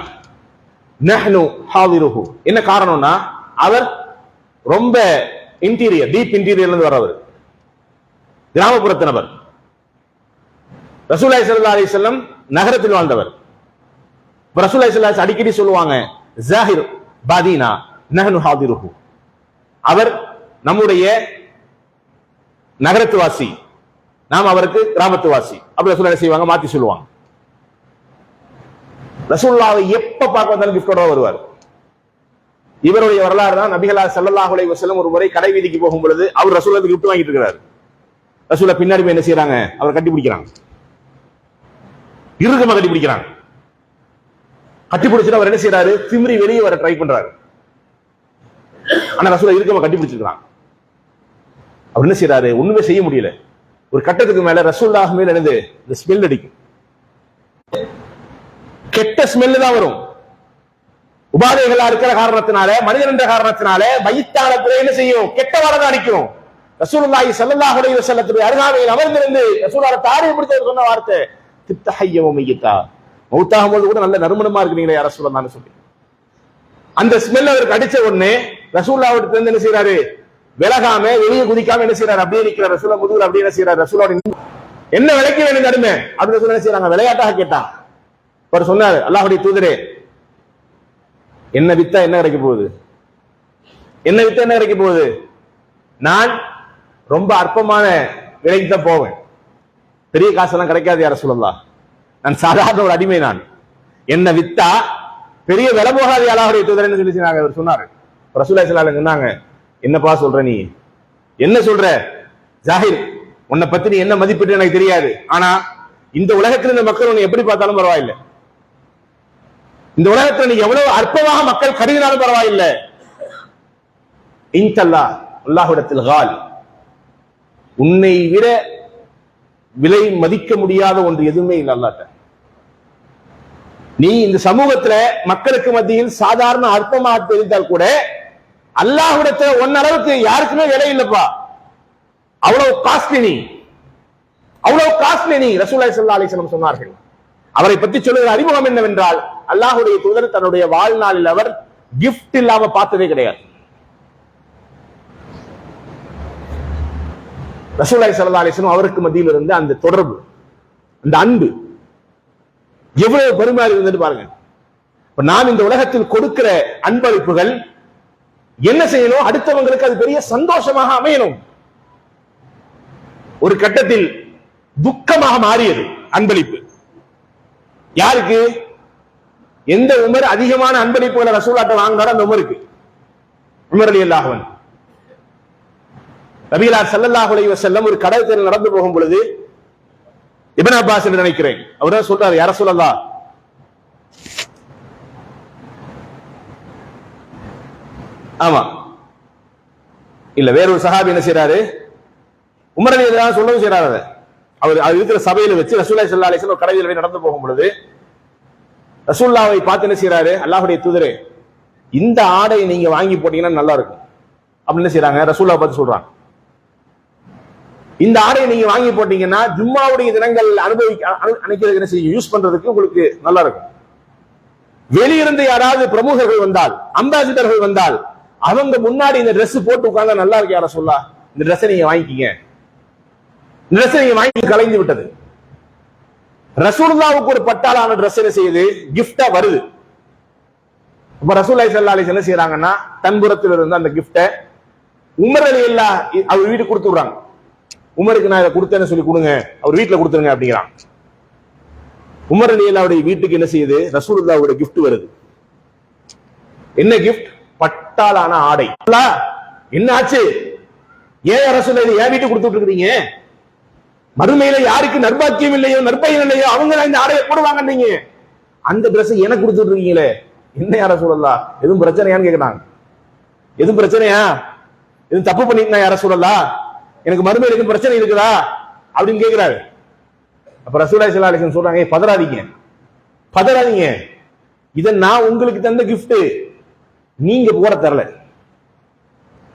நஹ்னு ஹாதிருஹு. என்ன காரணம்னா, அவர் ரொம்ப இன்டீரியர், டீப் இன்டீரியர்ல இருந்து வரவர், கிராமப்புறத்து நபர். ரசூலுல்லாஹி ஸல்லல்லாஹு அலைஹி வஸல்லம் நகரத்தில் வாழ்ந்தவர். ரசூலுல்லாஹி ஸல்லல்லாஹு அலைஹி அடிக்கடி சொல்லுவாங்க, ஜாஹிர் பாதீனா நஹ்னு ஹாதிருஹு, அவர் நம்முடைய நகரத்துவாசி, நாம் அவருக்கு கிராமத்துவாசி. அப்படி ரசூலுல்லாஹி செய்வாங்க, மாத்தி சொல்லுவாங்க. ரசூலுல்லாஹ்வை எப்ப பார்க்க வந்தாலும் கிஃப்டோட வருவார். இவருடைய வரலாறு தான். நபிகள் ஸல்லல்லாஹு அலைஹி வஸல்லம் ஒரு முறை கடை வீதிக்கு போகும் பொழுது அவர் ரசூலுல்லாஹ்வுக்கு கிஃப்ட் வாங்கிட்டு இருக்கிறார். ரசூலுல்லாஹ் பின்னாடி போய் என்ன செய்யறாங்க? அவர் கட்டி பிடிக்கிறாங்க, இறுக்கமா கட்டி பிடிக்கிறாங்க. கட்டி பிடிச்சிட்டு அவர் என்ன செய்யறாரு? திமிரி வெளியே வர ட்ரை பண்றாரு. ஆனா ரசூலுல்லாஹ் இறுக்கமா கட்டி பிடிச்சிருக்காங்க. அவர் என்ன செய்யறாரு? ஒண்ணுமே செய்ய முடியல. ஒரு கட்டத்துக்கு மேல ரசூலுல்லாஹ் மேல என்னது? இந்த ஸ்மெல் அடிக்கும், கெட்ட ஸ்மெல் தான் வரும். உபாதைகளா இருக்கிற காரணத்தினால, மனிதன் என்ற காரணத்தினால வயிற்றாளத்துல என்ன செய்யும்? கெட்ட வாடை அடிக்கும். ரசூலுல்லாஹி ஸல்லல்லாஹு அலைஹி வஸல்லத்துடைய அருகாமையில் அமர்ந்திருந்து ரசூலுல்லாஹ் தாடியை பிடித்து சொன்ன வார்த்தை, தித்தஹய்ய வ மய்யிதா, மௌத்தாகும் போது கூட நல்ல நறுமணமா இருக்கிறீங்களே யா ரசூலுல்லாஹ்னு சொல்லி. அந்த ஸ்மெல் அவருக்கு அடிச்ச உடனே ரசூலுல்லாஹ் கிட்ட இருந்து என்ன செய்யறாரு? விலகாம வெளியே குதிக்காம என்ன செய்யறாரு? அப்படியே நிக்கிறார். ரசூலுல்லாஹ் முதுகுல அப்படியே என்ன செய்யறாரு? ரசூலுல்லாஹ் என்ன விலைக்கு வேணும் நடுமே அப்படின்னு ரசூலுல்லாஹ் என்ன செய்யறாங்க? விளையாட்டாக கேட்டான். அவர் சொன்னார், அல்லாஹ்வுடைய தூதரே, என்ன வித்தா என்ன கிடைக்க போகுது? என்ன வித்தா என்ன கிடைக்க போகுது? நான் ரொம்ப அற்பமான விலைக்கு தான் போவேன், பெரிய காசெல்லாம் கிடைக்காது யா ரசூலுல்லாஹ், நான் சாதாரண ஒரு அடிமை, நான் என்ன வித்தா பெரிய விலை போகாது அல்லாஹ்வுடைய தூதரேன்னு சொல்லி அவர் சொன்னாரு. ரசூலுல்லாஹி ஸல்லல்லாஹு அலைஹி வஸல்லம் சொன்னாங்க, என்னப்பா சொல்ற நீ? என்ன சொல்ற? ஜாஹிர், உன்னை பத்தி நீ என்ன மதிப்பிட்டு எனக்கு தெரியாது, ஆனா இந்த உலகத்தில் இந்த மக்கள் உன்னை எப்படி பார்த்தாலும் பரவாயில்லை, இந்த உலகத்தில் நீ எவ்வளவு அற்பமாக மக்கள் கருதினாலும் பரவாயில்லை, இன்ஷல்லா அல்லாஹ்விடத்தில் கால், உன்னை விட விலை மதிக்க முடியாத ஒன்று எதுவுமே இல்லை அல்லாஹ்ட்ட. நீ இந்த சமூகத்துல மக்களுக்கு மத்தியில் சாதாரண அற்பமாக தெரிந்தால் கூட அல்லாஹ்விடத்துல ஒன்னளவுக்கு யாருக்குமே விலை இல்லப்பா. அவ்வளவு காஸ்ட்லி நீ, அவ்வளவு காஸ்ட்லி நீ. ரசூலுல்லாஹி ஸல்லல்லாஹு அலைஹி வஸல்லம் சொன்னார்கள். அவரை பற்றி சொல்லுகிற அறிமுகம் என்னவென்றால், அல்லாஹ்வுடைய தூதர் தன்னுடைய வாழ்நாளில் அவர் கிஃப்ட் இல்லாம பார்த்ததே கிடையாது. ரசூலுல்லாஹி ஸல்லல்லாஹு அலைஹி வஸல்லம் அவருக்கு மத்தியில் இருந்த அந்த தொடர்பு, அந்த அன்பு எவ்வளவு பெருமையாக இருந்தது பாருங்க. இப்ப நாம் இந்த உலகத்தில் கொடுக்கிற அன்பளிப்புகள் என்ன செய்யணும்? அடுத்தவங்களுக்கு அது பெரிய சந்தோஷமாக அமையணும். ஒரு கட்டத்தில் துக்கமாக மாறியது அன்பளிப்பு. யாருக்கு? எந்த உமர் அதிகமான அன்பளிப்புகளை ரசூலுல்லாஹ்ட்ட வாங்கினாரோ அந்த உமருக்கு, உமர் ரலியல்லாஹு அன்ஹு. நபிகளார் ஸல்லல்லாஹு அலைஹி வஸல்லம் ஒரு கடற்கரையில் நடந்து போகும் பொழுது, இப்னு அப்பாஸ் என்று நினைக்கிறேன், அவர் தான் சொல்றாரு, யா ரசூலல்லாஹ், ஆமா இல்ல வேற ஒரு சஹாபி என்ன செய்யறாரு, உமர் ரலியல்லாஹு அன்ஹு சொல்லவும் செய்யறாரு. அவர் இருக்கிற சபையில வச்சு ரசூலுல்லாஹி ஸல்லல்லாஹு அலைஹி வஸல்லம் கடையில் நடந்து போகும் பொழுது ரசூலுல்லாஹை பார்த்து என்ன செய்யறாரு, அல்லாஹ்வுடைய தூதரே, இந்த ஆடை நீங்க வாங்கி போட்டீங்கன்னா நல்லா இருக்கும் அப்படின்னு செய்யறாங்க. ரசூலுல்லாஹ் பார்த்து சொல்றாங்க, இந்த ஆடையை நீங்க வாங்கி போட்டீங்கன்னா ஜும்மாவுடைய தினங்கள் அனுபவிக்க என்ன செய்யும், யூஸ் பண்றதுக்கு உங்களுக்கு நல்லா இருக்கும். வெளியிருந்து யாராவது பிரமுகர்கள் வந்தால், அம்பாசிடர்கள் வந்தால், அவங்க முன்னாடி இந்த ட்ரெஸ் போட்டு உட்கார்ந்தா நல்லா இருக்கு யார சொல்லா, இந்த ட்ரெஸ்ஸை நீங்க வாங்கிக்கீங்க. இந்த ட்ரெஸ்ஸை நீங்க வாங்கி கலைந்து விட்டது. ரசூலுல்லாஹ்வுக்கு ஒரு பட்டாளான ட்ரெஸ் என்ன செய்யுது, கிஃப்டா வருது. அப்ப ரசூலுல்லாஹி ஸல்லல்லாஹு அலைஹி வஸல்லம் என்ன செய்யறாங்கன்னா, தன்புறத்தில் இருந்த அந்த கிஃப்டை உமர் ரலியல்லாஹு அவர் வீட்டுக்கு கொடுத்து விடுறாங்க. உமருக்கு நான் இதை கொடுத்தேன்னு சொல்லி கொடுங்க, அவர் வீட்டுல கொடுத்துருங்க அப்படிங்கிறாங்க. உமர் ரலியல்லாஹுடைய வீட்டுக்கு என்ன செய்யுது, ரசூலுல்லாஹ்வுடைய கிஃப்ட் வருது. என்ன கிஃப்ட்? பட்டாளான ஆடை. என்ன ஆச்சு? ஏன் ரசூலுல்லாஹ் என் வீட்டுக்கு கொடுத்துட்டு இருக்கீங்க? மறுமையில யாருக்கு நற்பாக்கியம் இல்லையோ, நற்பயன் இல்லையோ, அவங்க இந்த ஆடையை போடுவாங்க. நீங்க அந்த ட்ரெஸ் எனக்கு கொடுத்துட்டு இருக்கீங்களே, என்ன யார சொல்லலாம், எதுவும் பிரச்சனையான்னு கேக்குறாங்க. எதுவும் பிரச்சனையா, எதுவும் தப்பு பண்ணிட்டு யார சொல்லலாம், எனக்கு மறுமையில எதுவும் பிரச்சனை இருக்குதா அப்படின்னு கேட்கிறாரு. அப்ப ரசூலுல்லாஹி ஸல்லல்லாஹு அலைஹி வஸல்லம் சொல்றாங்க, பதறாதீங்க, பதறாதீங்க, இத நான் உங்களுக்கு தந்த கிஃப்ட், நீங்க போட தரல,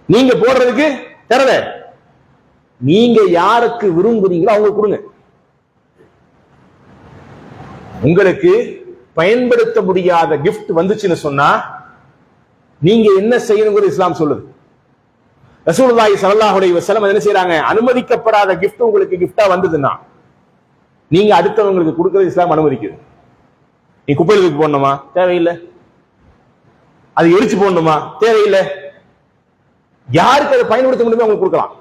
நீங்க போடுறதுக்கு தரல, நீங்க யாருக்கு விரும்புறீங்களோ அவங்க கொடுங்க. உங்களுக்கு பயன்படுத்த முடியாத கிஃப்ட் வந்துச்சுன்னு சொன்னா நீங்க என்ன செய்யணுங்கிறது இஸ்லாம் சொல்லுது. ரசூலுல்லாஹி ஸல்லல்லாஹு அலைஹி வஸல்லம் என்ன செய்றாங்க, அனுமதிக்கப்படாத கிஃப்ட் உங்களுக்கு கிஃப்டா வந்ததுன்னா நீங்க அடுத்தவங்களுக்கு கொடுக்கிறது இஸ்லாம் அனுமதிக்குது. நீ குப்பையில தூக்கி போடணுமா? தேவையில்லை. அது எரிச்சு போடணுமா? தேவையில்லை. யாருக்கு அதை பயன்படுத்த முடியுமோ அவங்க கொடுக்கலாம்.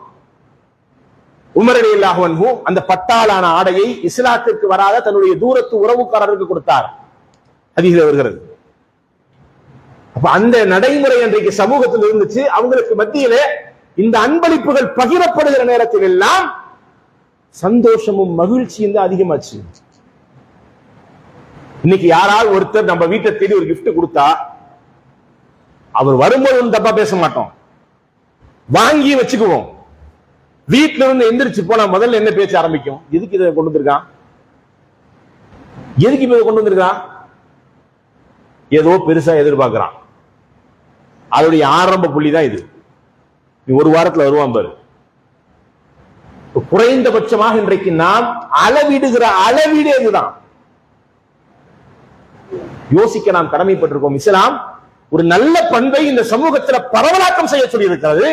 உமர் ரலியல்லாஹு அன்ஹு அந்த பட்டாளான ஆடையை இஸ்லாத்திற்கு வராத தன்னுடைய தூரத்து உறவுக்காரருக்கு கொடுத்தார். ஹதீஸ்ல வருகிறது. அப்ப அந்த நடைமுறை இன்றைக்கு சமூகத்தில் இருந்துச்சு. அவங்களுக்கு மத்தியில இந்த அன்பளிப்புகள் பகிரப்படுகிற நேரத்தில் எல்லாம் சந்தோஷமும் மகிழ்ச்சியும் தான் அதிகமாச்சு. இன்னைக்கு யாராவது ஒருத்தர் நம்ம வீட்டை தேடி ஒரு கிஃப்ட் கொடுத்தா அவர் வரும்போது தப்பா பேச மாட்டோம், வாங்கி வச்சுக்குவோம். வீட்டுல இருந்து எந்திரிச்சு போனா முதல்ல என்ன பேச்ச ஆரம்பிக்கும், எதுக்கு இதை கொண்டு வந்திருக்கான், எதுக்கு இதை கொண்டு வந்திருக்கான், ஏதோ பெருசா எதிர்பார்க்கிறான். அதோடைய ஆரம்ப புள்ளி தான் இது. ஒரு வாரத்துல வருவான் பாரு. குறைந்தபட்சமாக இன்றைக்கு நாம் அளவிடுகிற அளவீடு இதுதான். யோசிக்க நாம் கடமைப்பட்டிருக்கோம். இஸ்லாம் ஒரு நல்ல பண்பை இந்த சமூகத்துல பரவலாக்கம் செய்ய சொல்லி இருக்கிறது.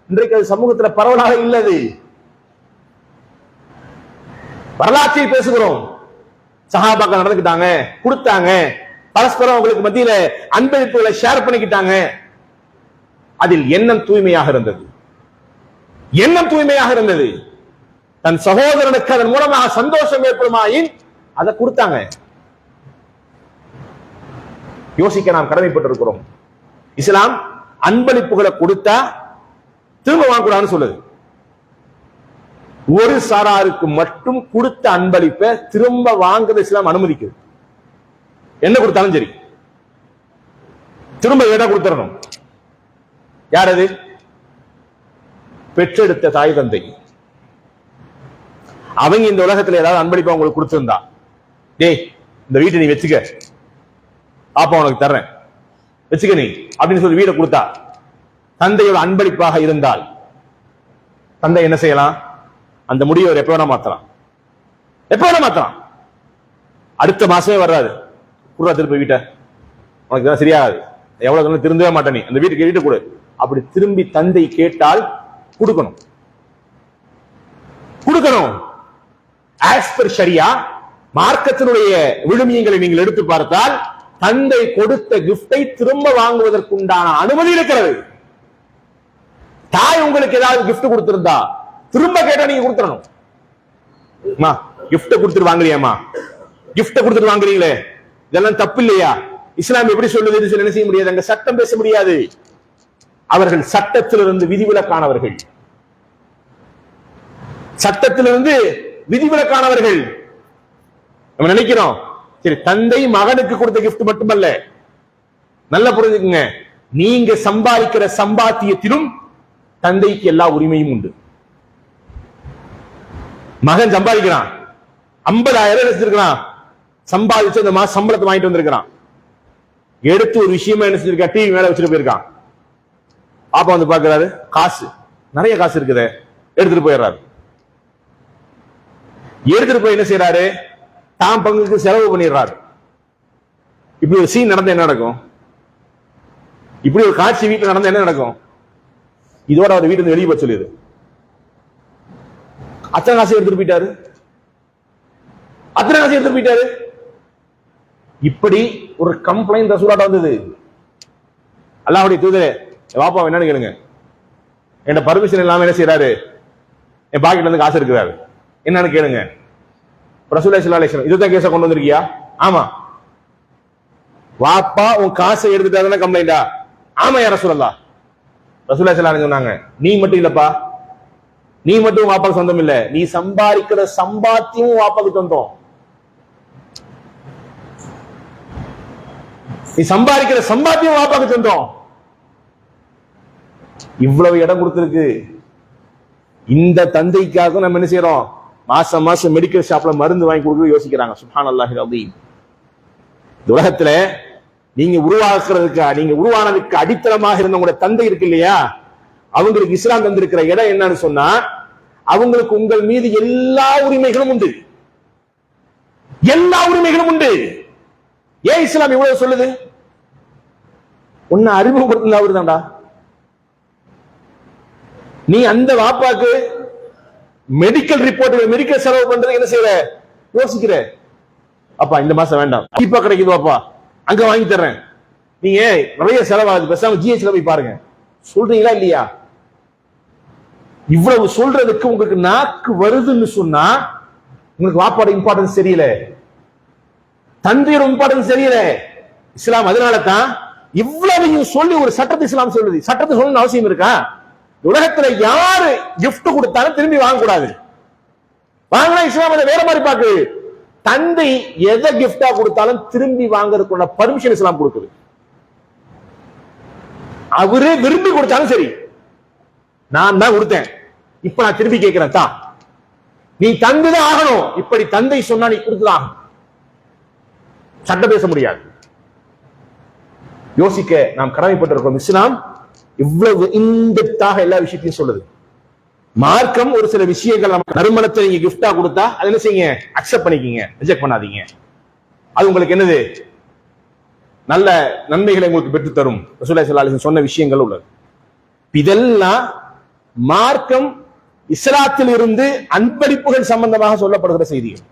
இன்றைக்கு அது சமூகத்துல பரவலாக இல்லது. வரலாற்றை பேசுகிறோம், சஹாபாக்கள் நடந்துக்கிட்டாங்க, கொடுத்தாங்க, பரஸ்பரம் அவங்களுக்கு மத்தியில அன்பளிப்புகளை ஷேர் பண்ணிக்கிட்டாங்க. அதில் எண்ணம் தூய்மையாக இருந்தது, எண்ணம் தூய்மையாக இருந்தது. தன் சகோதரனுக்கு அதன் மூலமாக சந்தோஷம் ஏற்படுமாயின் அதை கொடுத்தாங்க. யோசிக்க நாம் கடமைப்பட்டிருக்கிறோம். இஸ்லாம் அன்பளிப்புகளை கொடுத்தா திரும்ப வாங்கக்கூடாதுன்னு சொல்லுது. ஒரு சாராருக்கு மட்டும் கொடுத்த அன்பளிப்பை திரும்ப வாங்குறது இஸ்லாம் அனுமதிக்குது. என்ன கொடுத்தாலும் சரி திரும்ப இடம் கொடுத்துடணும். யார் அது? பெற்றெடுத்த தாய் தந்தை. அவங்க இந்த உலகத்துல ஏதாவது அன்பளிப்பா உங்களுக்கு கொடுத்திருந்தா, டேய் இந்த வீட்டை நீ வச்சுக்க, பாப்பா உனக்கு தர்றேன் வச்சுக்க நீ அப்படின்னு சொல்லி வீடை கொடுத்தா, தந்தையோட அன்பளிப்பாக இருந்தால் தந்தை என்ன செய்யலாம்? அந்த முடிவை எப்ப வேணா மாத்தலாம், எப்ப வேணா மாத்தலாம். அடுத்த மாசமே வர்றாது, குடுறா திருப்பி வீட்டை, உனக்கு தான் சரியாது, எவ்வளவு திருந்தவே மாட்டேன், நீ அந்த வீட்டுக்கு வீட்டை கொடு. அப்படி திரும்பி தந்தை கேட்டால் கொடுக்கணும், கொடுக்கணும். ஆஸ் பர் ஷரியா, மார்க்கத்தினுடைய விழுமியங்களை நீங்கள் எடுத்து பார்த்தால் தந்தை கொடுத்த கிஃப்டை திரும்ப வாங்குவதற்குண்டான அனுமதி இருக்கிறது. தாய் உங்களுக்கு ஏதாவது கிஃப்ட் கொடுத்திருந்தா திரும்ப கேட்டா நீங்க கொடுத்துடணும். கிஃப்ட் கொடுத்துட்டு வாங்குறியாமா, கிஃப்ட் கொடுத்துட்டு வாங்குறீங்களே, இதெல்லாம் தப்பு இல்லையா? இஸ்லாம் எப்படி சொல்லுது? சொல்லி என்ன செய்ய முடியாது, அங்க சட்டம் பேச முடியாது. அவர்கள் சட்டத்திலிருந்து விதிவிலக்கானவர்கள், சட்டத்திலிருந்து விதிவிலக்கானவர்கள். நம்ம நினைக்கிறோம் சரி தந்தை மகனுக்கு கொடுத்த கிஃப்ட் மட்டுமல்ல, நல்ல புரிஞ்சுக்குங்க, நீங்க சம்பாதிக்கிற சம்பாத்தியத்திலும் தந்தைக்கு எல்லா உரிமையும் உண்டு. மகன் சம்பாதிக்கிறான், 50,000 எடுத்திருக்கிறான், சம்பாதிச்சு அந்த மாசம் சம்பளத்தை வாங்கிட்டு வந்திருக்கிறான், எடுத்து ஒரு விஷயமா என்ன செஞ்சிருக்கா, டிவி மேல வச்சுட்டு போயிருக்கான். பாப்பா வந்து பாக்குறாரு, காசு நிறைய காசு இருக்குது, எடுத்துட்டு போயிடுறாரு. எடுத்துட்டு போய் என்ன செய்யறாரு, தாம் பங்குக்கு செலவு பண்ணிடுறாரு. இப்படி ஒரு சீன் நடந்த என்ன நடக்கும்? இப்படி ஒரு காட்சி வீட்டுல நடந்த என்ன நடக்கும்? இதோட அவர் வீட்டு வெளியே போய் சொல்லிடு, அத்தனை காசு எடுத்துட்டு போயிட்டாரு, அத்தனை காசு எடுத்துட்டு போயிட்டாரு. இப்படி ஒரு கம்ப்ளைண்ட் ரசூலாட்ட வந்தது. அல்லாஹ்வுடைய தூதரே, வாப்பா என்னன்னு கேளுங்க, என் பர்மிஷன் இல்லாம என்ன செய்யறாரு, என் பாக்கெட்ல இருந்து காசு இருக்கிறாரு, என்னன்னு கேளுங்க. ரசூலுல்லாஹி ஸல்லல்லாஹு அலைஹி வஸல்லம், இதுதான் கேஸ கொண்டு வந்திருக்கியா? ஆமா. வாப்பா உன் காசை எடுத்துட்டாருன்னா கம்ப்ளைண்டா? ஆமா யா ரசூலல்லாஹ். ரசூலுல்லாஹி ஸல்லல்லாஹு அலைஹி சொன்னாங்க, நீ மட்டும் இல்லப்பா, நீ மட்டும் வாப்பாக்கு சொந்தம் இல்ல, நீ சம்பாதிக்கிற சம்பாத்தியம் வாப்பாக்கு சொந்தம். நீ சம்பாதிக்கிற சம்பாத்தியம் வாப்பாக்கு சொந்தம். இவ்வளவு இடம் கொடுத்திருக்கு. இந்த தந்தைக்காக நம்ம என்ன செய்யறோம், மாசம் மாசம் மெடிக்கல் ஷாப்ல மருந்து வாங்கி கொடுக்க யோசிக்கிறாங்க. சுப்ஹானல்லாஹில் அஸீம். இந்த உலகத்துல நீங்க உருவாக்குறதுக்கு, நீங்க உருவானதுக்கு அடித்தளமாக இருந்த உங்களுடைய தந்தை இருக்கு இல்லையா, அவங்களுக்கு இஸ்லாம் தந்திருக்கிற இடம் என்னன்னு சொன்னா, அவங்களுக்கு உங்கள் மீது எல்லா உரிமைகளும் உண்டு, எல்லா உரிமைகளும் உண்டு. ஏன் இஸ்லாம் இவ்வளவு சொல்லுது? உன்னை அறிமுகப்படுத்தின அவரு தான்டா. நீ அந்த வாப்பாக்கு மெடிக்கல் ரிப்போர்ட், மெடிக்கல் செலவு பண்றது என்ன செய்யற, யோசிக்கிற. அப்பா இந்த மாசம் வேண்டாம், இப்ப கிடைக்குது வாப்பா, அங்க வாங்கி தர்றேன், நீங்க நிறைய செலவாகுது, பேசாம ஜிஹெச்ல போய் பாருங்க, சொல்றீங்களா இல்லையா? இவ்வளவு சொல்றதுக்கு உங்களுக்கு நாக்கு வருதுன்னு சொன்னா உங்களுக்கு வாப்பாட இம்பார்ட்டன்ஸ் தெரியல, தந்தையோட இம்பார்ட்டன்ஸ் தெரியல. இஸ்லாம் அதனால தான் இவ்வளவையும் சொல்லி ஒரு சட்டத்தை இஸ்லாம் சொல்லுது. சட்டத்தை சொல்லணும்னு அவசியம் இருக்கா? உலகத்துல யாரு கிஃப்ட் கொடுத்தாலும் திரும்பி வாங்க கூடாது. வாங்கினா இஸ்லாம் அதை வேற மாதிரி பாக்கு. தந்தை எதை கிஃப்டா கொடுத்தாலும் திரும்பி வாங்கறதுக்குள்ள பர்மிஷன் இஸ்லாம் கொடுக்குது. அவரு விரும்பி கொடுத்தாலும் சரி, நான் தான் கொடுத்தேன், இப்ப நான் திருப்பி கேட்கிறேன் தான், நீ தந்துதான் ஆகணும். இப்படி தந்தை சொன்னா நீ கொடுத்துதான், சட்டம் பேச முடியாது. யோசிக்க நாம் கடமைப்பட்டிருக்கோம். இஸ்லாம் இவ்வளவு இன்டெப்த்தாக எல்லா விஷயத்தையும் சொல்லுது. மார்க்கம் ஒரு சில விஷயங்கள் நமக்கு, நறுமணத்தை நீங்க கிஃப்டா கொடுத்தா அது என்ன செய்யுங்க, அக்செப்ட் பண்ணிக்கீங்க, ரிஜெக்ட் பண்ணாதீங்க. அது உங்களுக்கு என்னது, நல்ல நன்மைகளை உங்களுக்கு பெற்று தரும். ரசூலுல்லாஹி ஸல்லல்லாஹு அலைஹி வஸல்லம் சொன்ன விஷயங்கள் உள்ளது. இதெல்லாம் மார்க்கம் இஸ்லாத்தில் இருந்து அன்பளிப்புகள் சம்பந்தமாக சொல்லப்படுகிற செய்திகள்.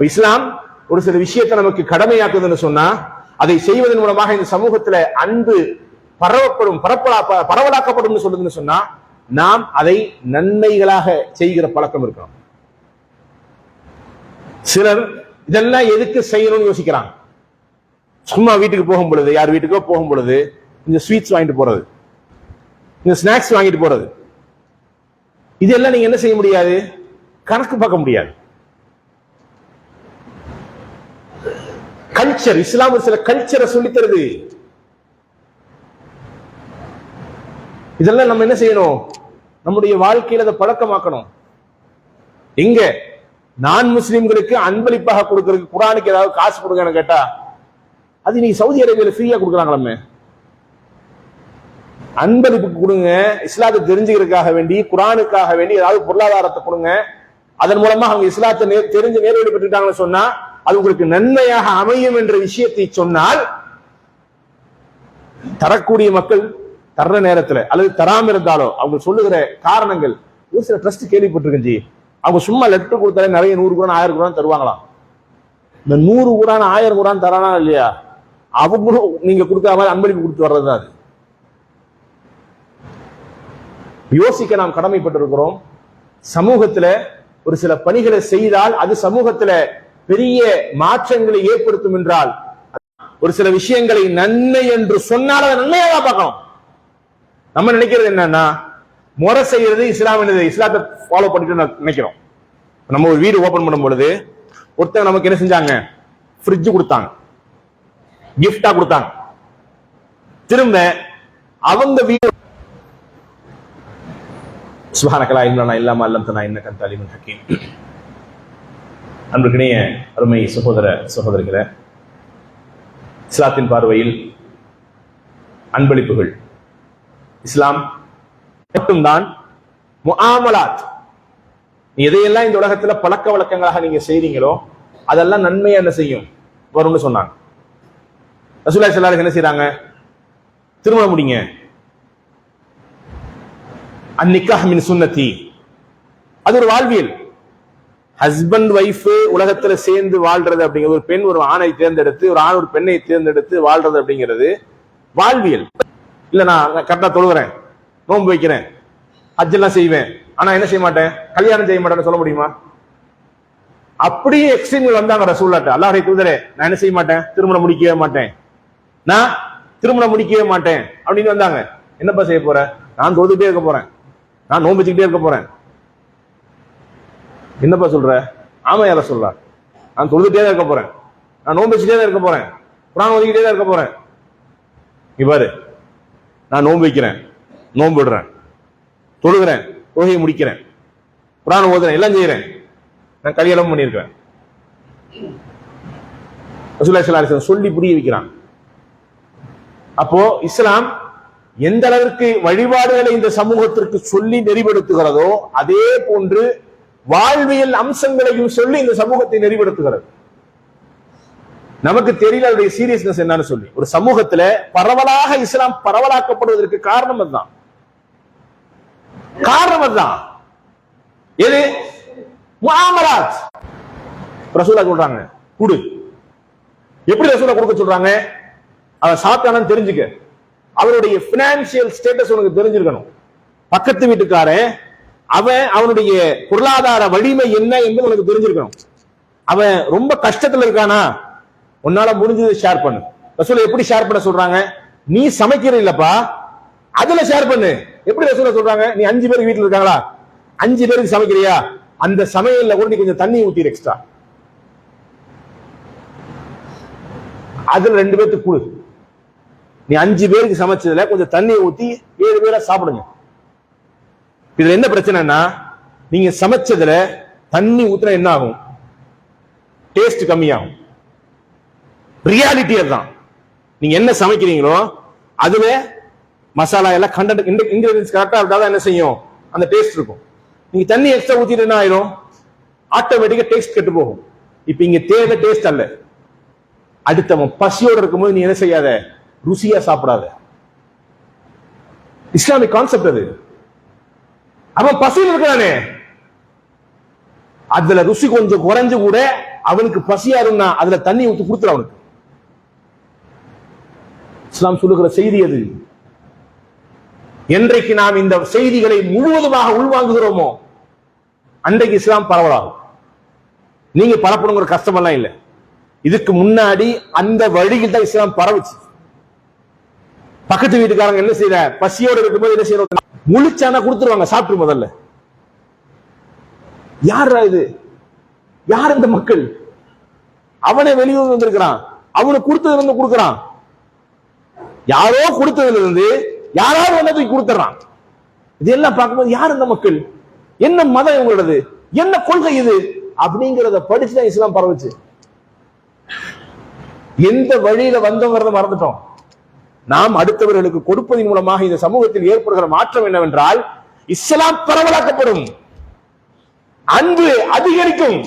இஸ்லாம் ஒரு சில விஷயத்தை நமக்கு கடமையாக்குதுன்னு சொன்னா, அதை செய்வதன் மூலமாக இந்த சமூகத்துல அன்பு பரவலாக்கப்படும் சொல்லுதுன்னு சொன்னா, நாம் அதை நன்மைகளாக செய்கிற பழக்கம் இருக்கணும். சிலர் இதெல்லாம் எதுக்கு செய்யணும்னு யோசிக்கிறாங்க. சும்மா வீட்டுக்கு போகும் பொழுது, யார் வீட்டுக்கோ போகும் பொழுது இந்த ஸ்வீட்ஸ் வாங்கிட்டு போறது, இந்த ஸ்நாக்ஸ் வாங்கிட்டு போறது, இதெல்லாம் நீங்க என்ன செய்ய முடியாது, கணக்கு பார்க்க முடியாது. கல்ச்சர், இஸ்லாம் ஒரு சில கல்ச்சரை சொல்லித் தருது. இதெல்லாம் நம்ம என்ன செய்யணும், நம்முடைய வாழ்க்கையில அதை பழக்கமாக்கணும். இங்க நான் முஸ்லிம்களுக்கு அன்பளிப்பாக கொடுக்கறதுக்கு குரானுக்கு ஏதாவது காசு கொடுங்கன்னு கேட்டா அது நீங்க சவுதி அரேபியால ஃப்ரீயா கொடுக்குறாங்களாமே. அன்பளிப்புக்கு கொடுங்க, இஸ்லாத்தை தெரிஞ்சுக்கிறதுக்காக வேண்டி, குரானுக்காக வேண்டி ஏதாவது பொருளாதாரத்தை கொடுங்க, அதன் மூலமா அவங்க இஸ்லாத்தை தெரிஞ்சு நேர்வழி பெற்றுட்டாங்கன்னு சொன்னா அது உங்களுக்கு நன்மையாக அமையும் என்ற விஷயத்தை சொன்னால், தரக்கூடிய மக்கள் தர்ற நேரத்துல அல்லது தராம இருந்தாலோ அவங்க சொல்லுகிற காரணங்கள் ஒரு சில ட்ரஸ்ட் கேள்விப்பட்டிருக்கேன் ஜி. அவங்க சும்மா லெட்டர் கொடுத்தாலே நிறைய 100 குரான் 1000 குரான் தருவாங்களாம். இந்த 100 குரான் 1000 குரான் தரானா இல்லையா, அவங்களும் நீங்க கொடுக்குற மாதிரி அன்பளிப்பு கொடுத்து வர்றதுதான் அது. யோசிக்க நாம் கடமைப்பட்டிருக்கிறோம். சமூகத்துல ஒரு சில பணிகளை செய்தால் அது சமூகத்துல பெரிய மாற்றங்களை ஏற்படுத்தும் என்றால், ஒரு சில விஷயங்களை நன்மை என்று சொன்னால் அதை நன்மையாக பார்க்கணும். நம்ம நினைக்கிறது என்னன்னா, முறை செய்யறது இஸ்லாத்தை ஃபாலோ பண்ணிட்டு நினைக்கிறோம். நம்ம ஒரு வீடு ஓபன் பண்ணும் பொழுது ஒருத்தங்க நமக்கு என்ன செஞ்சாங்க, ஃப்ரிட்ஜ் கொடுத்தாங்க, கிஃப்டா கொடுத்தாங்க. திரும்ப அவங்க வீடு சுப்ஹானக்கல்லா இல்லனா இல்லாம அல்லம்தனா இன்னக அன்த அலீமுல் ஹக்கீம். அன்பிற்கினிய அருமை சகோதர சகோதரிகளே, இஸ்லாத்தின் பார்வையில் அன்பளிப்புகள் இஸ்லாம் மட்டும்தான் முஆமலாத். எதையெல்லாம் இந்த உலகத்துல பழக்க வழக்கங்களாக நீங்க செய்றீங்களோ அதெல்லாம் நன்மையா என்ன செய்யும் வரும்னு சொன்னாங்க. ரசூலுல்லாஹி ஸல்லல்லாஹு அலைஹி வஸல்லம் என்ன செய்றாங்க, திருமணம் முடிங்க, அன்னிக்காஹ் மின் சுன்னதி, அது ஒரு வாழ்வியல். ஹஸ்பண்ட் ஒய்ஃப் உலகத்துல சேர்ந்து வாழ்றது அப்படிங்கிறது, ஒரு பெண் ஒரு ஆணை தேர்ந்தெடுத்து ஒரு ஆண் ஒரு பெண்ணை தேர்ந்தெடுத்து வாழ்றது அப்படிங்கிறது வாழ்வியல். இல்ல நான் கரெக்டா தொழுகிறேன், நோன்பு வைக்கிறேன், ஹஜ்ஜெல்லாம் செய்வேன், ஆனா என்ன செய்ய மாட்டேன், கல்யாணம் செய்ய மாட்டேன்னு சொல்ல முடியுமா? அப்படியே எக்ஸ்ட்ரீம்கள் வந்தாங்க ரசூலுல்லாஹ். அல்லாஹ்வுடைய தூதரே, நான் என்ன செய்ய மாட்டேன், திருமணம் முடிக்கவே மாட்டேன், நான் திருமணம் முடிக்கவே மாட்டேன் அப்படின்னு வந்தாங்க. என்னப்பா செய்ய போற? நான் தொழுதுட்டே இருக்க போறேன், நான் நோன்பு வச்சுக்கிட்டே இருக்க போறேன். என்னப்பா சொல்ற? ஆமா யார சொல்ற, நான் தொழுதுட்டே தான் இருக்க போறேன், நான் நோன்பு வச்சுட்டே தான் இருக்க போறேன், குர்ஆன் ஓதிக்கிட்டே தான் இருக்க போறேன். இவ்வாறு நான் நோன்பு வைக்கிறேன், நோன்பு விடுறேன், தொழுகிறேன், தொழுகையை முடிக்கிறேன், குர்ஆன் ஓதுறேன், எல்லாம் செய்யறேன், நான் கல்யாணம் பண்ணியிருக்கிறேன். ரசூலுல்லாஹி ஸல்லல்லாஹு அலைஹி வஸல்லம் சொல்லி புரிய வைக்கிறான். அப்போ இஸ்லாம் எந்த அளவிற்கு வழிபாடுகளை இந்த சமூகத்திற்கு சொல்லி நெறிப்படுத்துகிறதோ அதே போன்று வாழ்வியல் அம்சங்களையும் சொல்லி இந்த சமூகத்தை நெறிப்படுத்துகிறது. நமக்கு தெரியல அதோடைய சீரியஸ்னஸ் என்னன்னு சொல்லி. ஒரு சமூகத்துல பரவலாக இஸ்லாம் பரவலாக்கப்படுவதற்கு காரணம் அதுதான். காரணம் அதுதான். எது? முஆமலாத். ரசூலுல்லாஹ் சொல்றாங்க குடு. எப்படி ரசூலுல்லாஹ் கொடுக்க சொல்றாங்க? அவன் சாப்பிட்டானு தெரிஞ்சுக்க, அவருடைய பினான்சியல் ஸ்டேட்டஸ் உனக்கு தெரிஞ்சிருக்கணும். பக்கத்து வீட்டுக்காரன் அவன் அவனுடைய பொருளாதார வலிமை என்ன என்று உனக்கு தெரிஞ்சிருக்கணும். அவன் ரொம்ப கஷ்டத்துல இருக்கானா, உன்னால முடிஞ்சது ஷேர் பண்ணு. ரசூலுல்லாஹ் எப்படி ஷேர் பண்ண சொல்றாங்க? நீ சமைக்கிற இல்லப்பா, அதுல ஷேர் பண்ணு. எப்படி ரசூலுல்லாஹ் சொல்றாங்க? நீ 5 பேருக்கு வீட்டுல இருக்காங்களா, 5 பேருக்கு சமைக்கிறியா, அந்த சமையல்ல கூட நீ கொஞ்சம் தண்ணி ஊத்தி எக்ஸ்ட்ரா, அதுல 2 பேருக்கு கொடு. நீ 5 பேருக்கு சமைச்சதுல கொஞ்சம் தண்ணி ஊத்தி 7 பேரா சாப்பிடுங்க. இதுல என்ன பிரச்சனைனா, நீங்க சமைச்சதுல தண்ணி ஊத்துனா என்ன ஆகும்? டேஸ்ட் கம்மியாகும். ரியாலிட்டி அதுதான். நீங்க என்ன சமைக்கிறீங்களோ அதுல மசாலா எல்லாம் கண்டென்ட் இன்கிரிடியன்ஸ் கரெக்டா இருந்தாதான் என்ன செய்யும், அந்த டேஸ்ட் இருக்கும். நீங்க தண்ணி எக்ஸ்ட்ரா ஊத்திட்டு என்ன ஆயிரும், ஆட்டோமேட்டிக்கா டேஸ்ட் கெட்டு போகும். இப்ப இங்க தேவை டேஸ்ட் அல்ல, அடுத்தவன் பசியோட இருக்கும்போது நீ என்ன செய்யாத, ருசியா சாப்பிடாத. இஸ்லாமிக் கான்செப்ட் அது. அவன் பசியில் இருக்கிறானே, அதுல ருசி கொஞ்சம் குறைஞ்சு கூட அவனுக்கு பசியா இருந்தா அதுல தண்ணி ஊத்தி கொடுத்துரு அவனுக்கு. இஸ்லாம் சொல்லுகிற செய்தி அது. என்றைக்கு நாம் இந்த செய்திகளை முழுவதுமாக உள்வாங்குகிறோமோ அன்றைக்கு இஸ்லாம் பரவலாகும். நீங்க பரப்பணுங்கிற கஷ்டம் எல்லாம் இல்லை. இதுக்கு முன்னாடி அந்த வழியில் தான் இஸ்லாம் பரவுச்சு. பக்கத்து வீட்டுக்காரங்க என்ன செய்யற, பசியோட இருக்கும்போது என்ன செய்யற, முழிச்சானா கொடுத்துருவாங்க, சாப்பிட்டு முதல்ல. யார் இது? யார் இந்த மக்கள்? அவனே வெளியூர் வந்திருக்கிறான், அவனுக்கு கொடுத்ததுல இருந்து கொடுக்கறான். யாரோ கொடுத்ததுல இருந்து யாராவது ஒன்னதுக்கு கொடுத்துறான். இதெல்லாம் பார்க்கும்போது யார் இந்த மக்கள், என்ன மதம் இவங்களோடது, என்ன கொள்கை இது அப்படிங்கிறத படிச்சுதான் இஸ்லாம் பரவுச்சு. எந்த வழியில வந்தோங்கிறத மறந்துட்டோம். நாம் அடுத்தவர்களுக்கு கொடுப்பதன் மூலமாக இந்த சமூகத்தில் ஏற்படுகிற மாற்றம் என்னவென்றால் இஸ்லாம் பரவலாக்கப்படும், அன்பு அதிகரிக்கும்.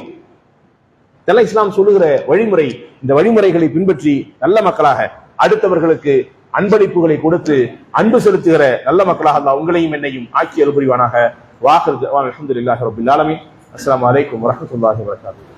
இதெல்லாம் இஸ்லாம் சொல்லுகிற வழிமுறை. இந்த வழிமுறைகளை பின்பற்றி நல்ல மக்களாக அடுத்தவர்களுக்கு அன்பளிப்புகளை கொடுத்து அன்பு செலுத்துகிற நல்ல மக்களாக அல்லாஹ் உங்களையும் என்னையும் ஆக்கி அருள் புரிவானாக. வாஹிர் தஅவானா அல்ஹம்துலில்லாஹி ரப்பில் ஆலமீன். அஸ்ஸலாமு அலைக்கும் வரஹ்மத்துல்லாஹி வபரகாத்துஹு.